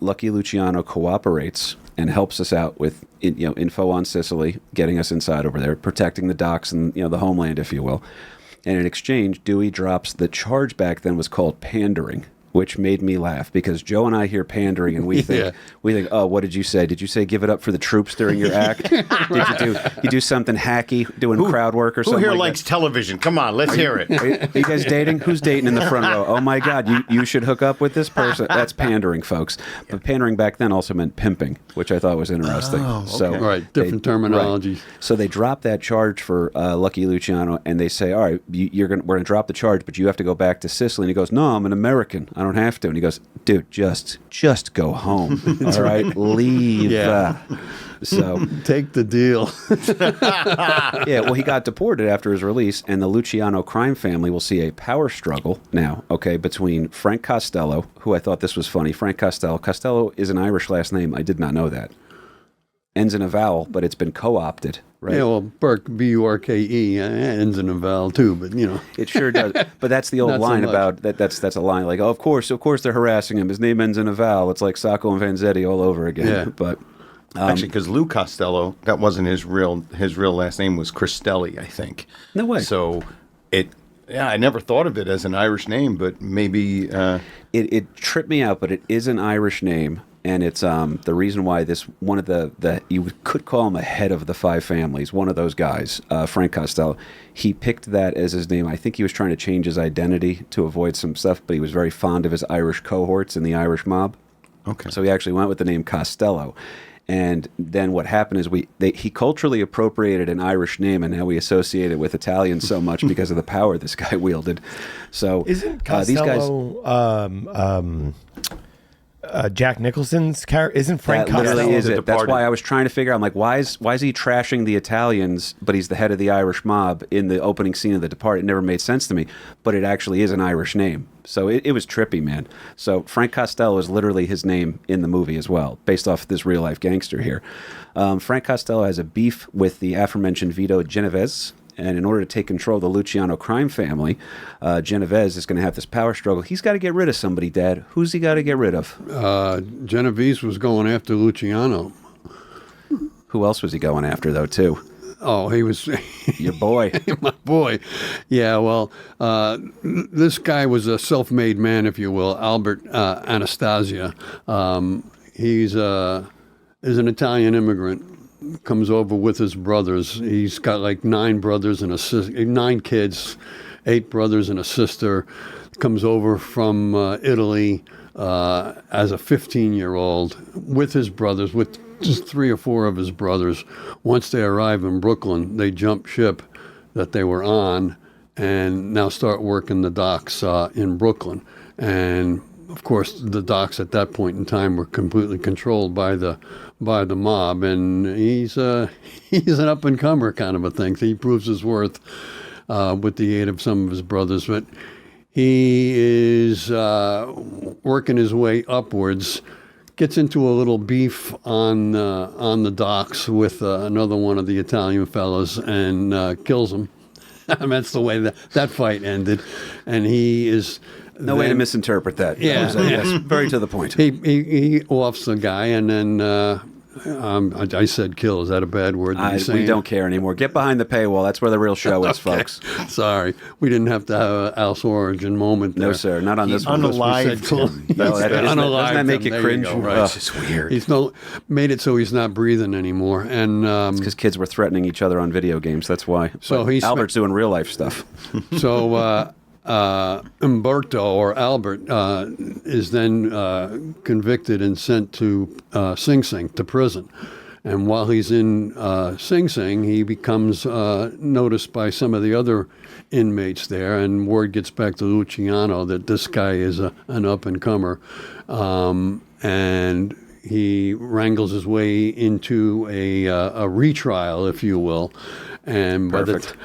Lucky Luciano cooperates and helps us out with info on Sicily, getting us inside over there, protecting the docks and the homeland, if you will. And in exchange, Dewey drops the charge back then was called pandering, which made me laugh, because Joe and I hear pandering and we think, oh, what did you say? Did you say give it up for the troops during your act? Did you do something hacky, doing crowd work or something? Who here like likes television? Come on, let's hear it. Are you guys dating? Who's dating in the front row? Oh my God, you should hook up with this person. That's pandering, folks. But pandering back then also meant pimping, which I thought was interesting. Oh, okay. So Right, different terminology. Right. So they drop that charge for Lucky Luciano, and they say, all right, we're going to drop the charge, but you have to go back to Sicily. And he goes, no, I'm an American. I don't have to. And he goes, dude, just go home. All right, leave. Yeah. So Take the deal. yeah, well, he got deported after his release, and the Luciano crime family will see a power struggle now, between Frank Costello, who I thought this was funny. Frank Costello. Costello is an Irish last name. I did not know that. Ends in a vowel, but it's been co-opted, right? Yeah, well, Burke, B-U-R-K-E, ends in a vowel too, but It sure does. But that's the old Not so line much. about that. That's a line like, oh, of course they're harassing him. His name ends in a vowel. It's like Sacco and Vanzetti all over again. Yeah. But Actually, because Lou Costello, that wasn't his real last name was Cristelli, I think. No way. So I never thought of it as an Irish name, but maybe it tripped me out. But it is an Irish name. And it's the reason why this one of the you could call him a head of the five families, one of those guys, Frank Costello. He picked that as his name. I think he was trying to change his identity to avoid some stuff, but he was very fond of his Irish cohorts in the Irish mob. Okay. So he actually went with the name Costello. And then what happened is he culturally appropriated an Irish name, and now we associate it with Italians so much because of the power this guy wielded. So Isn't these guys. Costello Jack Nicholson's character? Isn't Frank That literally Costello? is it. That's Departed. why I was trying to figure out. I'm like, why is he trashing the Italians, but he's the head of the Irish mob in the opening scene of The Departed? It never made sense to me, but it actually is an Irish name. So it was trippy, man. So Frank Costello is literally his name in the movie as well, based off this real life gangster here. Frank Costello has a beef with the aforementioned Vito Genovese. And in order to take control of the Luciano crime family, Genovese is going to have this power struggle. He's got to get rid of somebody, Dad. Who's he got to get rid of? Genovese was going after Luciano. Who else was he going after, though, too? Oh, he was Your boy. my boy. Yeah, well, this guy was a self-made man, if you will, Albert Anastasia. He's is an Italian immigrant. Comes over with his brothers. He's got like 9 brothers and 9 kids, 8 brothers and a sister. Comes over from Italy as a 15-year-old with his brothers, with just 3 or 4 of his brothers. Once they arrive in Brooklyn, they jump ship that they were on and now start working the docks in Brooklyn. And of course, the docks at that point in time were completely controlled by the mob, and he's an up and comer kind of a thing. So he proves his worth with the aid of some of his brothers, but he is working his way upwards. Gets into a little beef on the docks with another one of the Italian fellas and kills him. I mean, that's the way that fight ended, and he is. No way to misinterpret that. Yeah, Yes, very to the point. He offs the guy, and then I said kill. Is that a bad word? We don't care anymore. Get behind the paywall. That's where the real show is, folks. Sorry. We didn't have to have an Al's Origin moment there. No, sir. Not on this one. Unalived him. No, doesn't that make you cringe? Right. It's just weird. He's made it so he's not breathing anymore. And It's because kids were threatening each other on video games. That's why. So But Albert's doing real life stuff. so Umberto, or Albert, is then convicted and sent to Sing Sing, to prison. And while he's in Sing Sing, he becomes noticed by some of the other inmates there, and word gets back to Luciano that this guy is an up-and-comer. And he wrangles his way into a retrial, if you will. And Perfect.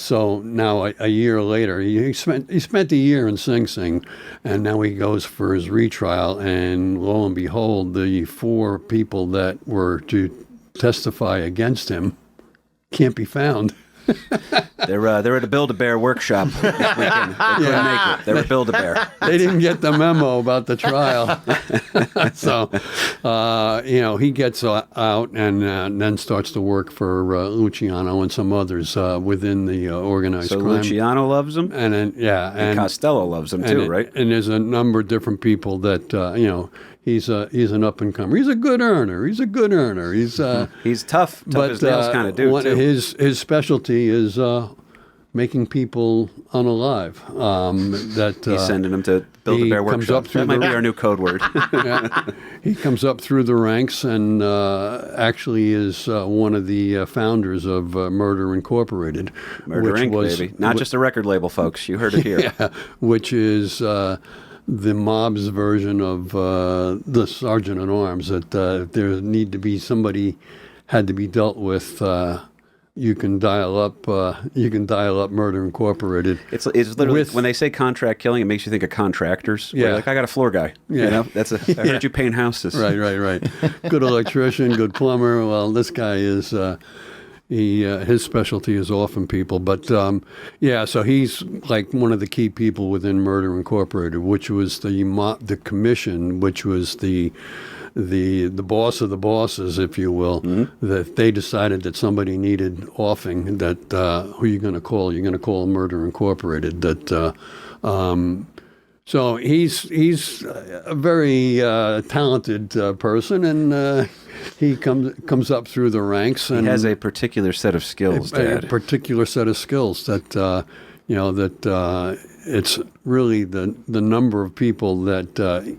So now a year later, he spent a year in Sing Sing, and now he goes for his retrial, and lo and behold, the 4 people that were to testify against him can't be found. They're at a Build-A-Bear workshop this weekend. They couldn't make it. They were Build-A-Bear. They didn't get the memo about the trial. So, he gets out and then starts to work for Luciano and some others within the organized So crime. Luciano loves him, And then, and Costello loves him too, right? And there's a number of different people that, he's an up-and-comer. He's a good earner. He's tough. Tough as nails kind of dude, too. His specialty is making people unalive. He's sending them to Build-A-Bear workshop. That might be our new code word. He comes up through the ranks and actually is one of the founders of Murder Incorporated. Murder Inc., baby. Not just a record label, folks. You heard it here. Yeah, which is the mob's version of the Sergeant at Arms. That there need to be somebody had to be dealt with. You can dial up Murder Incorporated. It's literally when they say contract killing, it makes you think of contractors. Yeah. Like I got a floor guy. Yeah. I heard you paint houses. Right. Good electrician, good plumber. Well, this guy is. His specialty is offing people, but so he's like one of the key people within Murder Incorporated, which was the commission, which was the boss of the bosses, if you will. Mm-hmm. That they decided that somebody needed offing. That who are you going to call? You're going to call Murder Incorporated. That. So he's a very talented person, and he comes up through the ranks. And he has a particular set of skills, Dad. A particular set of skills that it's really the number of people that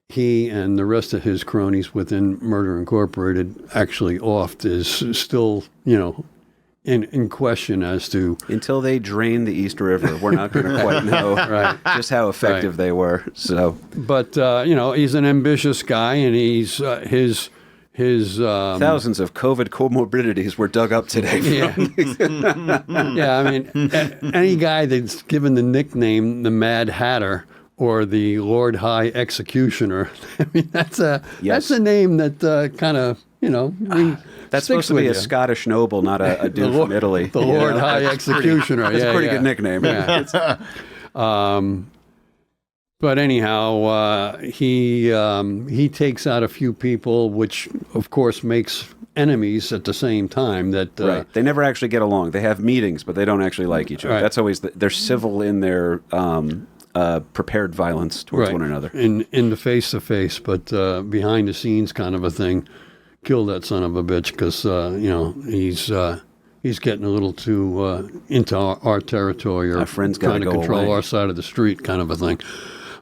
he and the rest of his cronies within Murder Incorporated actually offed is still in question as to... Until they drain the East River, we're not going to quite know just how effective they were. So, but he's an ambitious guy, and he's his thousands of COVID comorbidities were dug up today. Yeah, I mean, any guy that's given the nickname the Mad Hatter or the Lord High Executioner, I mean, that's a name that kind of that's supposed to be a Scottish noble, not a dude from Italy. The Lord High Executioner. That's a pretty good nickname. Yeah. But anyhow, he takes out a few people, which of course makes enemies at the same time. That right. They never actually get along. They have meetings, but they don't actually like each other. Right. That's always they're civil in their prepared violence towards one another. In the face-to-face, but behind the scenes kind of a thing. kill that son of a bitch because he's getting a little too into our territory, or Our friend's gotta trying to go control away. our side of the street, kind of a thing.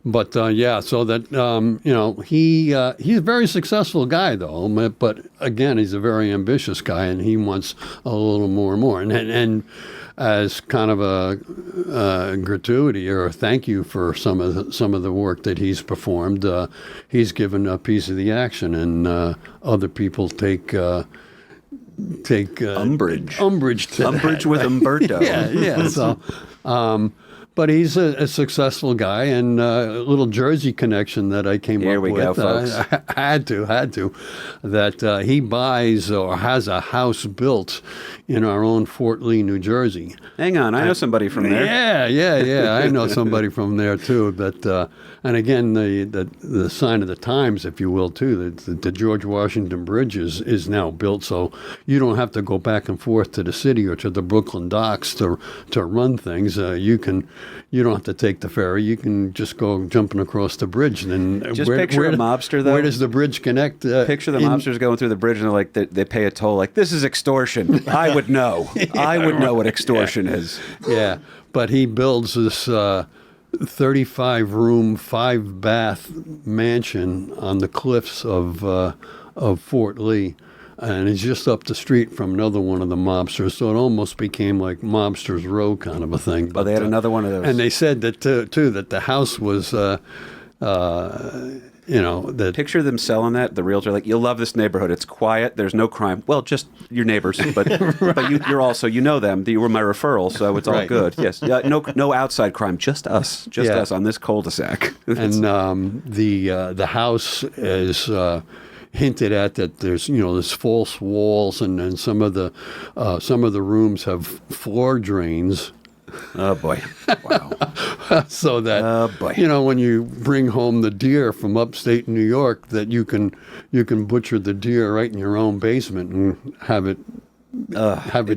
But so that he's a very successful guy, though. But again, he's a very ambitious guy, and he wants a little more and more. And as kind of a gratuity or a thank you for some of the work that he's performed, he's given a piece of the action, and other people take Umbrage to Umbrage that, with right? Umberto. Yeah. So, but he's a successful guy, and a little Jersey connection that I came Here up we with. go, folks. Had to. That he buys or has a house built in our own Fort Lee, New Jersey. Hang on, I know somebody from there. Yeah. I know somebody from there too. But and again, the sign of the times, if you will, too. The George Washington Bridge is now built, so you don't have to go back and forth to the city or to the Brooklyn docks to run things. You don't have to take the ferry. You can just go jumping across the bridge. And then Just picture a mobster, though. Where does the bridge connect? Picture the mobsters going through the bridge, and they're like, they pay a toll. Like, this is extortion. I would know. I would know what extortion is. Yeah, but he builds this 35-room, 5-bath mansion on the cliffs of Fort Lee. And it's just up the street from another one of the mobsters, so it almost became like Mobsters Row kind of a thing. But they had another one of those. And they said that too, that the house was, that Picture them selling that. The realtor, like, you'll love this neighborhood. It's quiet. There's no crime. Well, just your neighbors, but but you're also, you know them. You were my referral, so it's all Right. good. Yes, no outside crime. Just us, us on this cul-de-sac. And the house is hinted at that there's false walls, and some of the rooms have floor drains. Oh boy! Wow. So that Oh, boy. when you bring home the deer from upstate New York, that you can butcher the deer right in your own basement and have it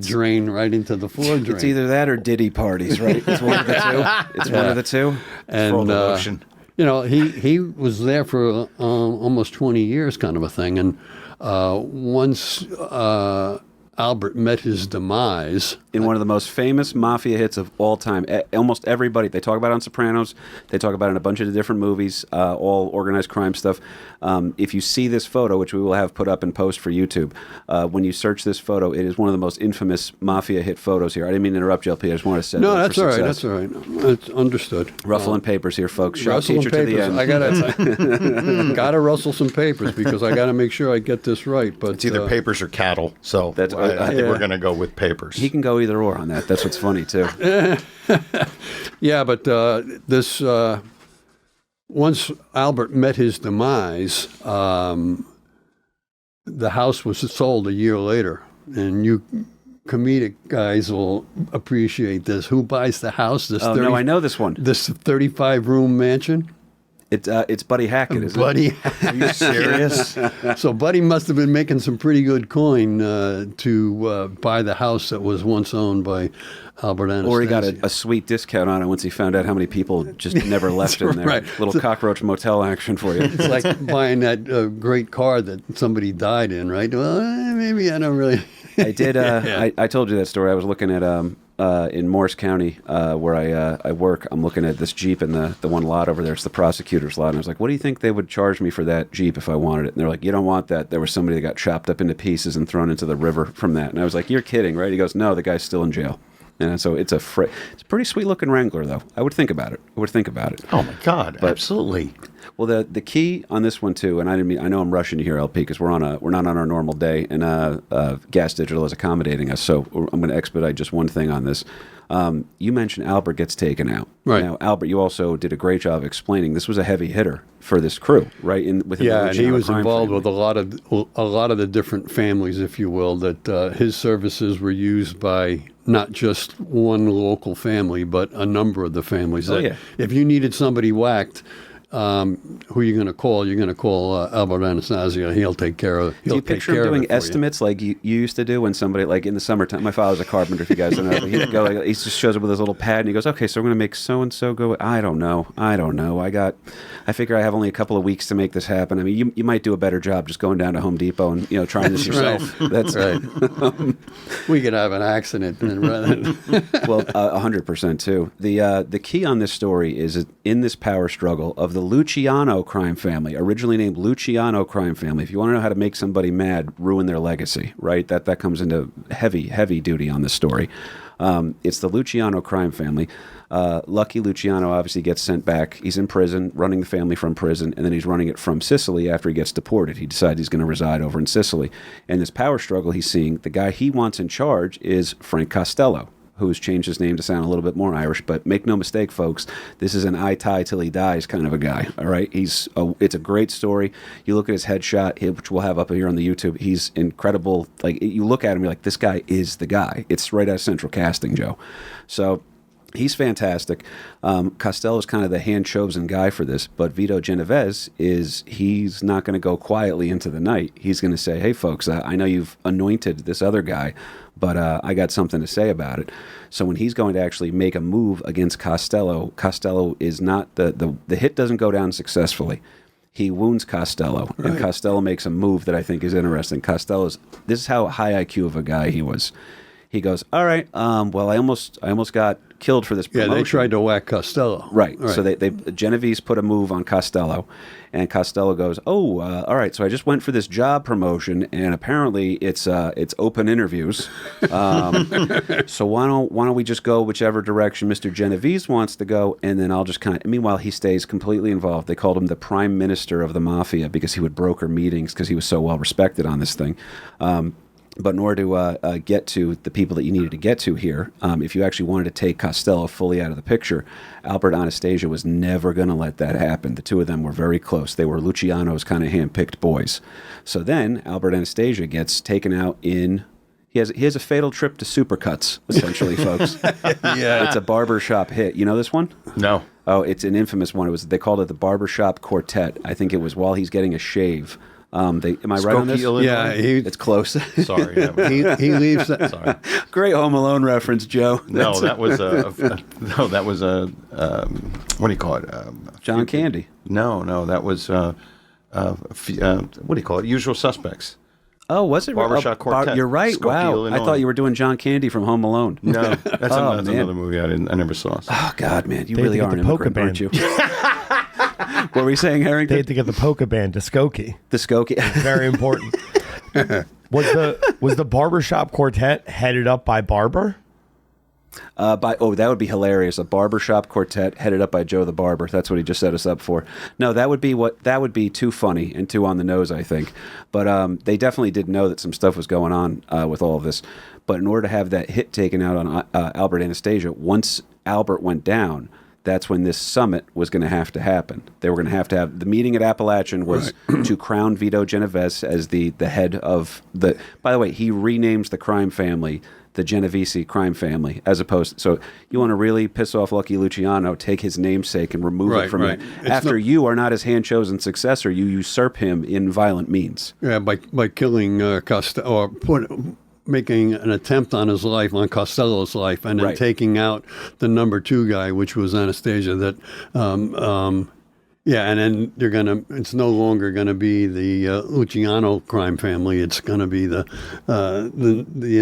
drain right into the floor drain. It's either that or Diddy parties, right? It's one of the two. It's one of the two. And he was there for almost 20 years, kind of a thing. And once Albert met his demise In one of the most famous mafia hits of all time. Almost everybody, they talk about it on Sopranos, they talk about it in a bunch of different movies, all organized crime stuff. If you see this photo, which we will have put up in post for YouTube, when you search this photo, it is one of the most infamous mafia hit photos here. I didn't mean to interrupt you, LP. I just wanted to say No, that that's for all right. success. That's all right. It's understood. Ruffling papers here, folks. Shop Rustling teacher to the papers. end. I gotta rustle some papers because I gotta make sure I get this right. But It's either papers or cattle. So That's- I think yeah. we're going to go with papers. He can go either or on that. That's what's funny, too. yeah, but this once Albert met his demise, the house was sold a year later, and you comedic guys will appreciate this. Who buys the house? This Oh, no, I know this one. This 35-room mansion. It's Buddy Hackett, isn't it? Buddy, Are you serious? so Buddy must have been making some pretty good coin to buy the house that was once owned by Albert Anastasia. Or he got a sweet discount on it once he found out how many people just never left in there. Right. Little cockroach motel action for you. It's like buying that great car that somebody died in, right? Well, maybe I don't really. I did. I told you that story. I was looking at in Morris County where I work. I'm looking at this Jeep in the one lot over there. It's the prosecutor's lot. And I was like, what do you think they would charge me for that Jeep if I wanted it? And they're like, you don't want that. There was somebody that got chopped up into pieces and thrown into the river from that. And I was like, you're kidding, right? He goes, no, the guy's still in jail. And so it's a pretty sweet looking Wrangler, though. I would think about it. Oh my God! Absolutely. Well, the key on this one too, and I know I'm rushing you here, LP, because we're not on our normal day, and Gas Digital is accommodating us. So I'm going to expedite just one thing on this. You mentioned Albert gets taken out. Right. Now, Albert, you also did a great job explaining this was a heavy hitter for this crew, right? Within the Yeah, and he Louisiana was crime involved family. with a lot of the different families, if you will. That his services were used by not just one local family, but a number of the families. Oh, That yeah. If you needed somebody whacked, who are you going to call? You're going to call Albert Anastasia. He'll take care of. Do you picture him doing estimates like you used to do when somebody, like in the summertime? My father's a carpenter, if you guys don't know. He'd go, he just shows up with his little pad and he goes, "Okay, so we're going to make so and so go." I don't know. I figure I have only a couple of weeks to make this happen. I mean, you might do a better job just going down to Home Depot and trying this yourself. Right. That's right. We could have an accident and well, 100% too. The key on this story is in this power struggle of the Luciano crime family, originally named Luciano crime family. If you want to know how to make somebody mad, ruin their legacy, right? That comes into heavy duty on this story. It's the Luciano crime family. Lucky Luciano obviously gets sent back. He's in prison, running the family from prison, and then he's running it from Sicily after he gets deported. He decides he's going to reside over in Sicily. And this power struggle he's seeing, the guy he wants in charge is Frank Costello, who's changed his name to sound a little bit more Irish. But make no mistake, folks, this is an I tie till he dies kind of a guy, all right? It's a great story. You look at his headshot, which we'll have up here on the YouTube. He's incredible. Like, you look at him, you're like, this guy is the guy. It's right out of Central Casting, Joe. So he's fantastic. Costello's kind of the hand-chosen guy for this, but Vito Genovese he's not going to go quietly into the night. He's going to say, "Hey, folks, I know you've anointed this other guy, but I got something to say about it." So when he's going to actually make a move against Costello is not, the hit doesn't go down successfully. He wounds Costello, and Costello makes a move that I think is interesting. This is how high IQ of a guy he was. He goes, "All right, well, I almost got killed for this promotion." Yeah, they tried to whack Costello. Right. So Genovese put a move on Costello, and Costello goes, "Oh, all right. So I just went for this job promotion, and apparently it's open interviews. So why don't we just go whichever direction Mr. Genovese wants to go, and then I'll just kind of." Meanwhile, he stays completely involved. They called him the Prime Minister of the Mafia because he would broker meetings because he was so well respected on this thing. But in order to get to the people that you needed to get to here, if you actually wanted to take Costello fully out of the picture, Albert Anastasia was never going to let that happen. The two of them were very close. They were Luciano's kind of hand-picked boys. So then Albert Anastasia gets taken out in... He has a fatal trip to Supercuts, essentially, folks. Yeah. It's a barbershop hit. You know this one? No. Oh, it's an infamous one. They called it the Barbershop Quartet. I think it was while he's getting a shave. Am I right on this? Illinois? Yeah, it's close. Sorry, he leaves. Sorry. Great Home Alone reference, Joe. No, that was what do you call it? John Candy. No, that was what do you call it? Usual Suspects. Oh, was it? Barbershop Quartet. You're right. Skokie, Wow. Illinois. I thought you were doing John Candy from Home Alone. No, that's another movie I never saw. Oh God, man, you They really had are to an get the polka immigrant, aren't you? What were we saying, They Harrington? had to get the polka band to Skokie. The Skokie. Very important. Was the barbershop quartet headed up by Barber? That would be hilarious. A barbershop quartet headed up by Joe the Barber. That's what he just set us up for. No, that would be too funny and too on the nose, I think. But they definitely did know that some stuff was going on with all of this. But in order to have that hit taken out on Albert Anastasia, once Albert went down, that's when this summit was going to happen. They were going to have the meeting at Apalachin was to crown Vito Genovese as the head of the. By the way, he renames the crime family the Genovese crime family, as opposed. So you want to really piss off Lucky Luciano, take his namesake and remove it from it. After you are not his hand-chosen successor, you usurp him in violent means. Yeah, by killing Costello, or making an attempt on his life, on Costello's life, and then taking out the number 2 guy, which was Anastasia. And then it's no longer gonna be the Luciano crime family. It's gonna be the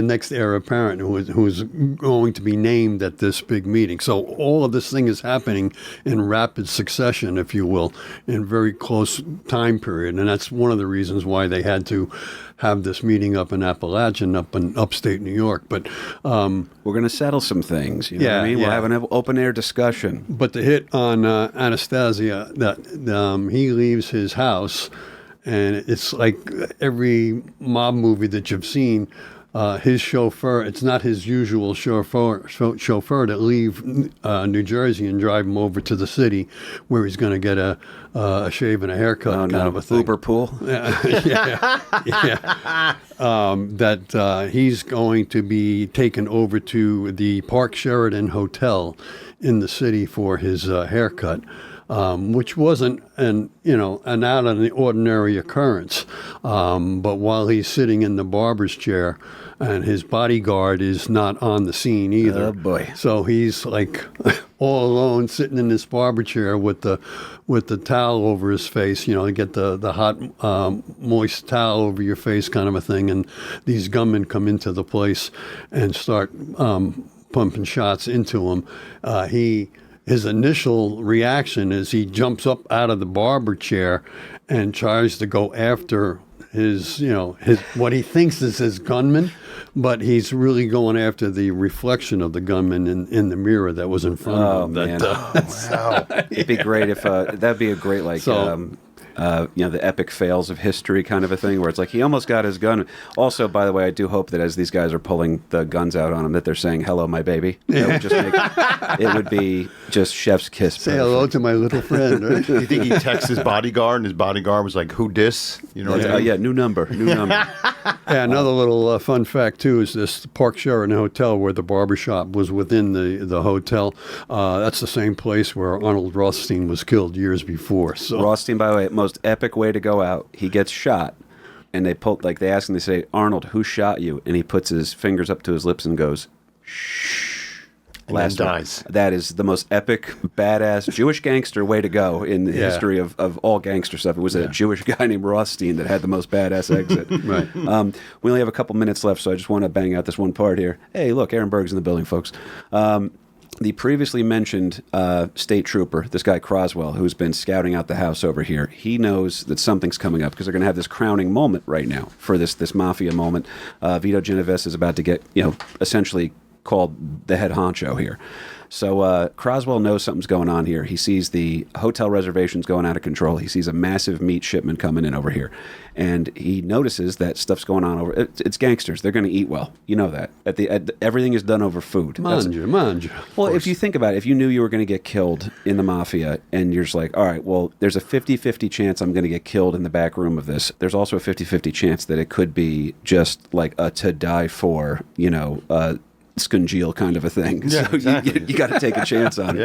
next heir apparent who's going to be named at this big meeting. So all of this thing is happening in rapid succession, if you will, in very close time period, and that's one of the reasons why they had to have this meeting up in Apalachin, up in upstate New York. But we're going to settle some things. You know what I mean? We'll have an open air discussion. But the hit on Anastasia, that he leaves his house, and it's like every mob movie that you've seen. His chauffeur, it's not his usual chauffeur to leave New Jersey and drive him over to the city where he's going to get a shave and a haircut kind of a thing. Uber pool? That he's going to be taken over to the Park Sheridan Hotel in the city for his haircut. which wasn't an out of the ordinary occurrence. But while he's sitting in the barber's chair, and his bodyguard is not on the scene either. Oh boy! So he's like all alone, sitting in this barber chair with the towel over his face. To get the hot, moist towel over your face, kind of a thing. And these gunmen come into the place and start pumping shots into him. His initial reaction is he jumps up out of the barber chair and tries to go after his what he thinks is his gunman, but he's really going after the reflection of the gunman in the mirror that was in front of him. Man. Wow. It'd be great if that'd be a great the epic fails of history kind of a thing, where it's like he almost got his gun. Also, by the way, I do hope that as these guys are pulling the guns out on him, that they're saying "Hello, my baby." It would be just chef's kiss. Say hello to my little friend. Right? You think he texts his bodyguard, and his bodyguard was like, "Who dis?" Yeah, new number. Yeah, another little fun fact too is this Park Sheraton Hotel, where the barbershop was within the hotel. That's the same place where Arnold Rothstein was killed years before. So Rothstein, by the way, most epic way to go out. He gets shot, and they ask him, they say, "Arnold, who shot you?" And he puts his fingers up to his lips and goes, "Shh." And dies. That is the most epic, badass Jewish gangster way to go in the history of all gangster stuff. It was a Jewish guy named Rothstein that had the most badass exit. Right. We only have a couple minutes left, so I just want to bang out this one part here. Hey, look, Aaron Berg's in the building, folks. The previously mentioned state trooper, this guy Croswell, who's been scouting out the house over here, he knows that something's coming up because they're going to have this crowning moment right now for this mafia moment. Vito Genovese is about to get, essentially called the head honcho here. So Croswell knows something's going on here. He sees the hotel reservations going out of control. He sees a massive meat shipment coming in over here. And he notices that stuff's going on over... It's gangsters. They're going to eat well. You know that. Everything is done over food. Manja. Well, if you think about it, if you knew you were going to get killed in the mafia and you're just like, all right, well, there's a 50-50 chance I'm going to get killed in the back room of this. There's also a 50-50 chance that it could be just like a to die for, Scungeel kind of a thing. Yeah, so exactly. you got to take a chance on it.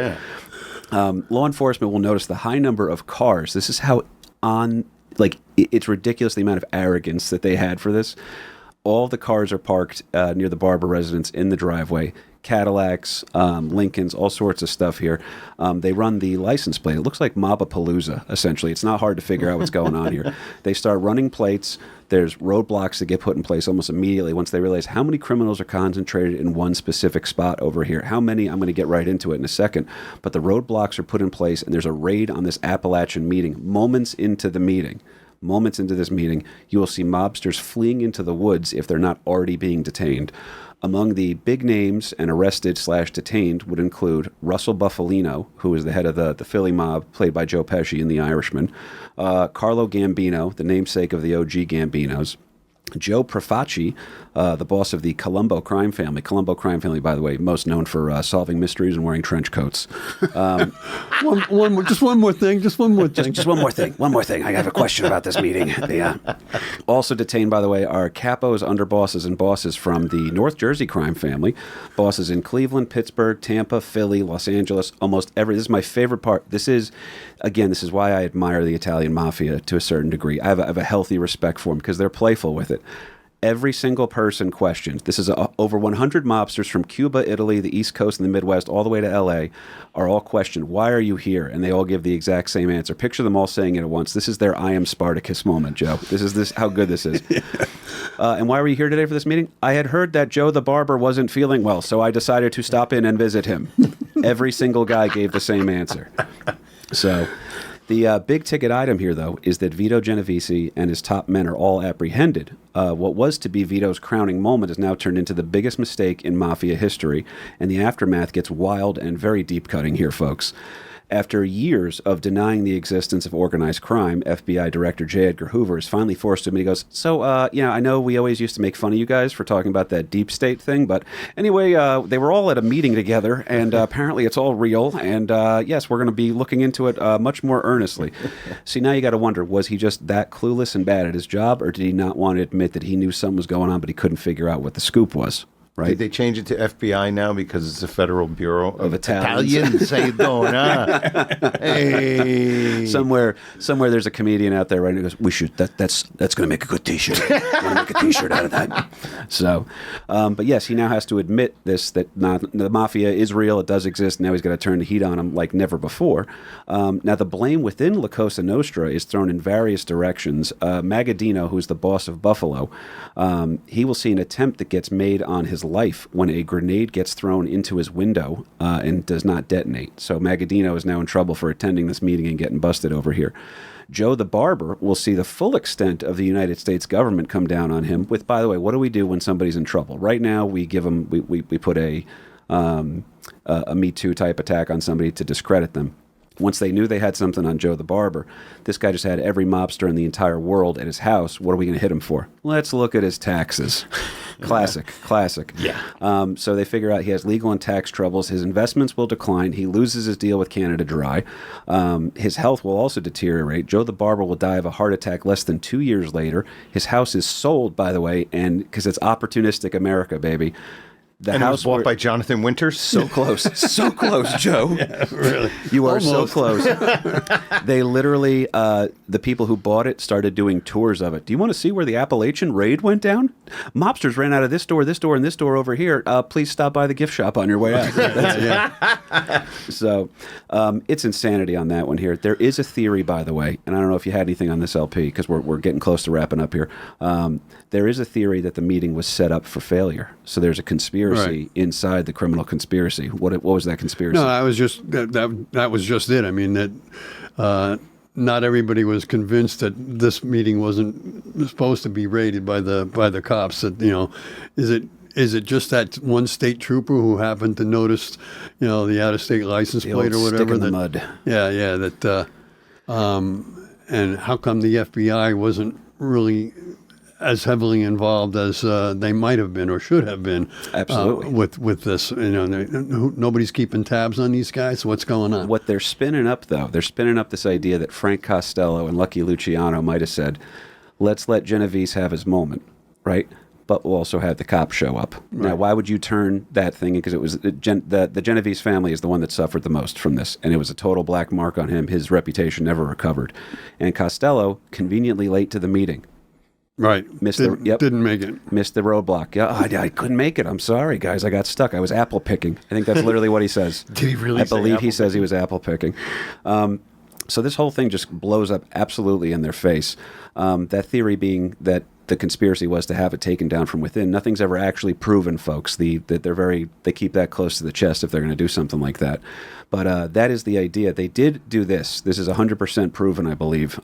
Yeah. Law enforcement will notice the high number of cars. This is how it's ridiculous the amount of arrogance that they had for this. All the cars are parked near the Barber residence in the driveway. Cadillacs, Lincolns, all sorts of stuff here. They run the license plate. It looks like Mobapalooza, essentially. It's not hard to figure out what's going on here. They start running plates. There's roadblocks that get put in place almost immediately once they realize how many criminals are concentrated in one specific spot over here. How many? I'm going to get right into it in a second. But the roadblocks are put in place, and there's a raid on this Apalachin meeting. Moments into this meeting, you will see mobsters fleeing into the woods if they're not already being detained. Among the big names and arrested/detained would include Russell Buffalino, who is the head of the Philly mob, played by Joe Pesci in The Irishman, Carlo Gambino, the namesake of the OG Gambinos, Joe Profaci, the boss of the Colombo crime family. Colombo crime family, by the way, most known for solving mysteries and wearing trench coats. Just one more thing. Just one more thing. I have a question about this meeting. Also detained, by the way, are capos, underbosses, and bosses from the North Jersey crime family. Bosses in Cleveland, Pittsburgh, Tampa, Philly, Los Angeles, almost every. This is my favorite part. This is why I admire the Italian mafia to a certain degree. I have a healthy respect for them because they're playful with it. Every single person questioned. This is over 100 mobsters from Cuba, Italy, the East Coast, and the Midwest, all the way to L.A., are all questioned, why are you here? And they all give the exact same answer. Picture them all saying it at once. This is their I am Spartacus moment, Joe. This is how good this is. And why were you here today for this meeting? I had heard that Joe the Barber wasn't feeling well, so I decided to stop in and visit him. Every single guy gave the same answer. So... The big ticket item here, though, is that Vito Genovese and his top men are all apprehended. What was to be Vito's crowning moment is now turned into the biggest mistake in mafia history, and the aftermath ggets wild and very deep-cutting here, folks. After years of denying the existence of organized crime, FBI Director J. Edgar Hoover is finally forced to admit, he goes, I know we always used to make fun of you guys for talking about that deep state thing, but anyway, they were all at a meeting together, and apparently it's all real, and yes, we're going to be looking into it much more earnestly. See, now you got to wonder, was he just that clueless and bad at his job, or did he not want to admit that he knew something was going on, but he couldn't figure out what the scoop was? right? Did they change it to FBI now because it's the Federal Bureau of Italians. How you doing, huh? Hey. Somewhere there's a comedian out there right now who goes, we should, that's going to make a good T-shirt. We're going to make a T-shirt out of that. So, but yes, he now has to admit this, that the mafia is real, it does exist, now he's got to turn the heat on him like never before. Now, the blame within La Cosa Nostra is thrown in various directions. Magadino, who's the boss of Buffalo, he will see an attempt that gets made on his life when a grenade gets thrown into his window and does not detonate. So Magadino is now in trouble for attending this meeting and getting busted over here. Joe the Barber will see the full extent of the United States government come down on him with, by the way, what do we do when somebody's in trouble? Right now, we give them, we put a Me Too type attack on somebody to discredit them. Once they knew they had something on Joe the Barber, this guy just had every mobster in the entire world at his house. What are we going to hit him for? Let's look at his taxes. Classic. Yeah. So they figure out he has legal and tax troubles. His investments will decline. He loses his deal with Canada Dry. His health will also deteriorate. Joe the Barber will die of a heart attack less than 2 years later. His house is sold, by the way, and because it's opportunistic America, baby. And it was bought by Jonathan Winters? So close. So close, Joe. Yeah, really. You are Almost. so close. They literally, the people who bought it started doing tours of it. Do you want to see where the Appalachian raid went down? Mobsters ran out of this door, and this door over here. Please stop by the gift shop on your way out. So it's insanity on that one here. There is a theory, by the way, and I don't know if you had anything on this LP because we're getting close to wrapping up here. There is a theory that the meeting was set up for failure. So there's a conspiracy inside the criminal conspiracy. What was that conspiracy? No, I was just that was just it. I mean that not everybody was convinced that this meeting wasn't supposed to be raided by the cops. That is it just that one state trooper who happened to notice the out of state license plate or whatever? Stick in the mud. Yeah. That and how come the FBI wasn't really as heavily involved as they might have been or should have been. Absolutely. With this. Nobody's keeping tabs on these guys. What's going on? What they're spinning up, though, they're spinning up this idea that Frank Costello and Lucky Luciano might have said, let's let Genovese have his moment, right? But we'll also have the cops show up. Right. Now, why would you turn that thing? Because it was the Genovese family is the one that suffered the most from this, and it was a total black mark on him. His reputation never recovered. And Costello, conveniently late to the meeting. Right. Didn't make it. Missed the roadblock. Yeah, I couldn't make it. I'm sorry, guys. I got stuck. I was apple picking. I think that's literally what he says. Did he really I believe he says he was apple picking. So this whole thing just blows up absolutely in their face. That theory being that the conspiracy was to have it taken down from within. Nothing's ever actually proven, folks. They keep that close to the chest if they're going to do something like that. But that is the idea. They did do this. This is 100% proven, I believe.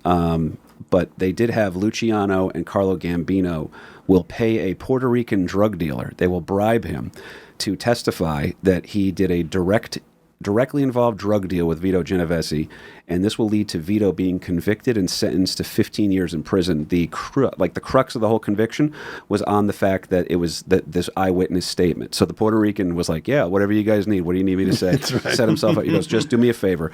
But they did have Luciano and Carlo Gambino will pay a Puerto Rican drug dealer. They will bribe him to testify that he did a directly involved drug deal with Vito Genovese, and this will lead to Vito being convicted and sentenced to 15 years in prison. The crux of the whole conviction was on the fact that it was this eyewitness statement. So the Puerto Rican was like, yeah, whatever you guys need. What do you need me to say? Right. Set himself up. He goes, just do me a favor.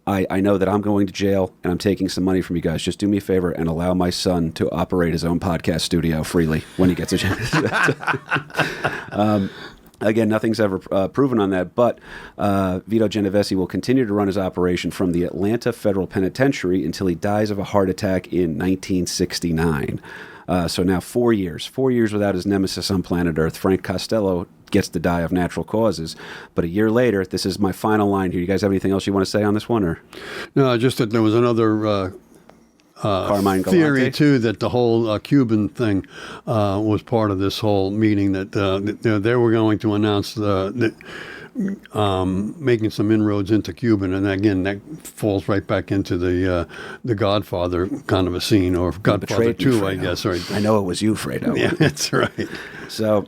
I know that I'm going to jail and I'm taking some money from you guys. Just do me a favor and allow my son to operate his own podcast studio freely when he gets a chance. Again, nothing's ever proven on that, but Vito Genovese will continue to run his operation from the Atlanta Federal Penitentiary until he dies of a heart attack in 1969. So now 4 years without his nemesis on planet Earth. Frank Costello gets to die of natural causes. But a year later, this is my final line here. You guys have anything else you want to say on this one? Or no, just that there was another Carmine theory, Galante? too, that the whole Cuban thing was part of this whole meeting, that they were going to announce making some inroads into Cuban, and again that falls right back into the Godfather kind of a scene, or Godfather 2, I guess. Right. I know it was you, Fredo. Yeah, that's right. So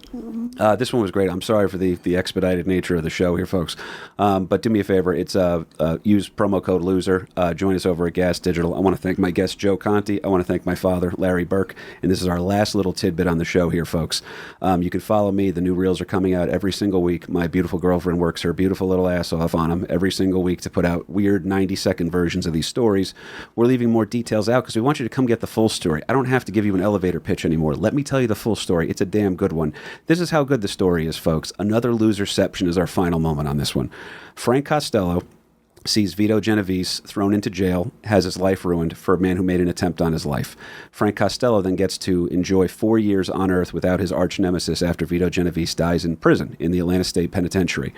this one was great. I'm sorry for the expedited nature of the show here, folks. But do me a favor. It's use promo code LOSER. Join us over at Gas Digital. I want to thank my guest, Joe Conte. I want to thank my father, Larry Burke. And this is our last little tidbit on the show here, folks. You can follow me. The new reels are coming out every single week. My beautiful girlfriend works her beautiful little ass off on them every single week to put out weird 90-second versions of these stories. We're leaving more details out because we want you to come get the full story. I don't have to give you an elevator pitch anymore. Let me tell you the full story. It's a damn good good one. This is how good the story is, folks. Another loserception is our final moment on this one. Frank Costello sees Vito Genovese thrown into jail, has his life ruined for a man who made an attempt on his life. Frank Costello then gets to enjoy 4 years on Earth without his arch nemesis after Vito Genovese dies in prison in the Atlanta State Penitentiary.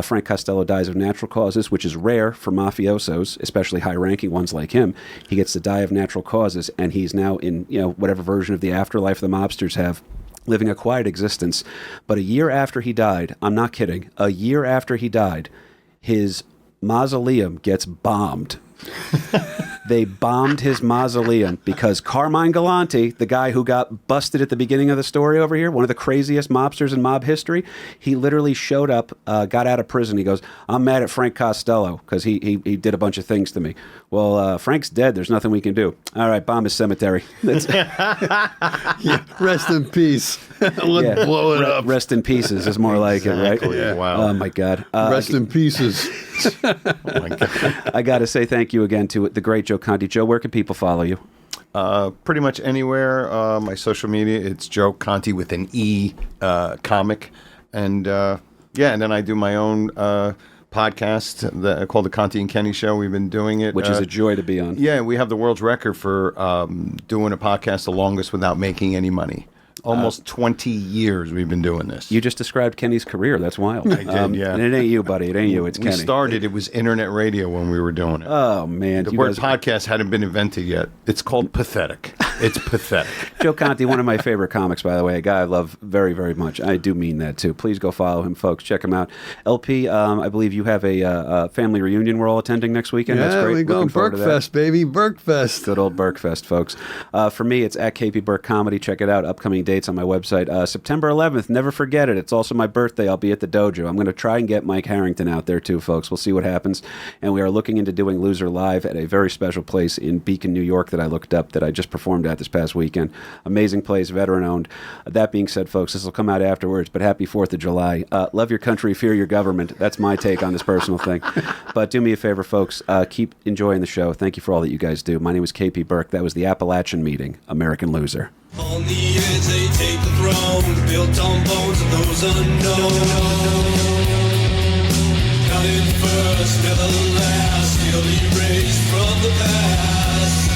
Frank Costello dies of natural causes, which is rare for mafiosos, especially high-ranking ones like him. He gets to die of natural causes, and he's now in whatever version of the afterlife the mobsters have, living a quiet existence. But a year after he died, I'm not kidding, a year after he died, his mausoleum gets bombed. They bombed his mausoleum because Carmine Galante, the guy who got busted at the beginning of the story over here, one of the craziest mobsters in mob history, he literally showed up, got out of prison. He goes, I'm mad at Frank Costello because he did a bunch of things to me. Well, Frank's dead. There's nothing we can do. All right, bomb his cemetery. Yeah, rest in peace. Let's blow it up. Rest in pieces is more like it, right? Yeah. Wow. Oh, my God. Rest in pieces. Oh my God. I got to say thank you again to the great Joe Conte. Joe, where can people follow you? Pretty much anywhere. My social media, it's Joe Conte with an E, comic. And and then I do my own podcast called The Conte and Kenny Show. We've been doing it. Which is a joy to be on. Yeah, we have the world's record for doing a podcast the longest without making any money. Almost 20 years we've been doing this. You just described Kenny's career. That's wild. I did, yeah. And it ain't you, buddy. It ain't you. It's We Kenny. started, it was internet radio when we were doing it. Oh, man. The you word guys- podcast hadn't been invented yet. It's called pathetic. It's pathetic. Joe Conte, one of my favorite comics, by the way. A guy I love very, very much. I do mean that, too. Please go follow him, folks. Check him out. LP, I believe you have a family reunion we're all attending next weekend. That's Yeah, great. we go Looking forward to that. Burkefest, baby. Burkefest. Good old Burkefest, folks. For me, it's at KP Burke Comedy. Check it out. Upcoming dates on my website. September 11th, never forget it. It's also my birthday. I'll be at the dojo. I'm going to try and get Mike Harrington out there, too, folks. We'll see what happens. And we are looking into doing Loser Live at a very special place in Beacon, New York that I looked up that I just performed at this past weekend. Amazing place, veteran-owned. That being said, folks, this will come out afterwards, but happy 4th of July. Love your country, fear your government. That's my take on this personal thing. But do me a favor, folks. Keep enjoying the show. Thank you for all that you guys do. My name is KP Burke. That was the Apalachin Meeting, American Loser. On the edge they take the throne, built on bones of those unknown. Counted first, never last, still erased from the past.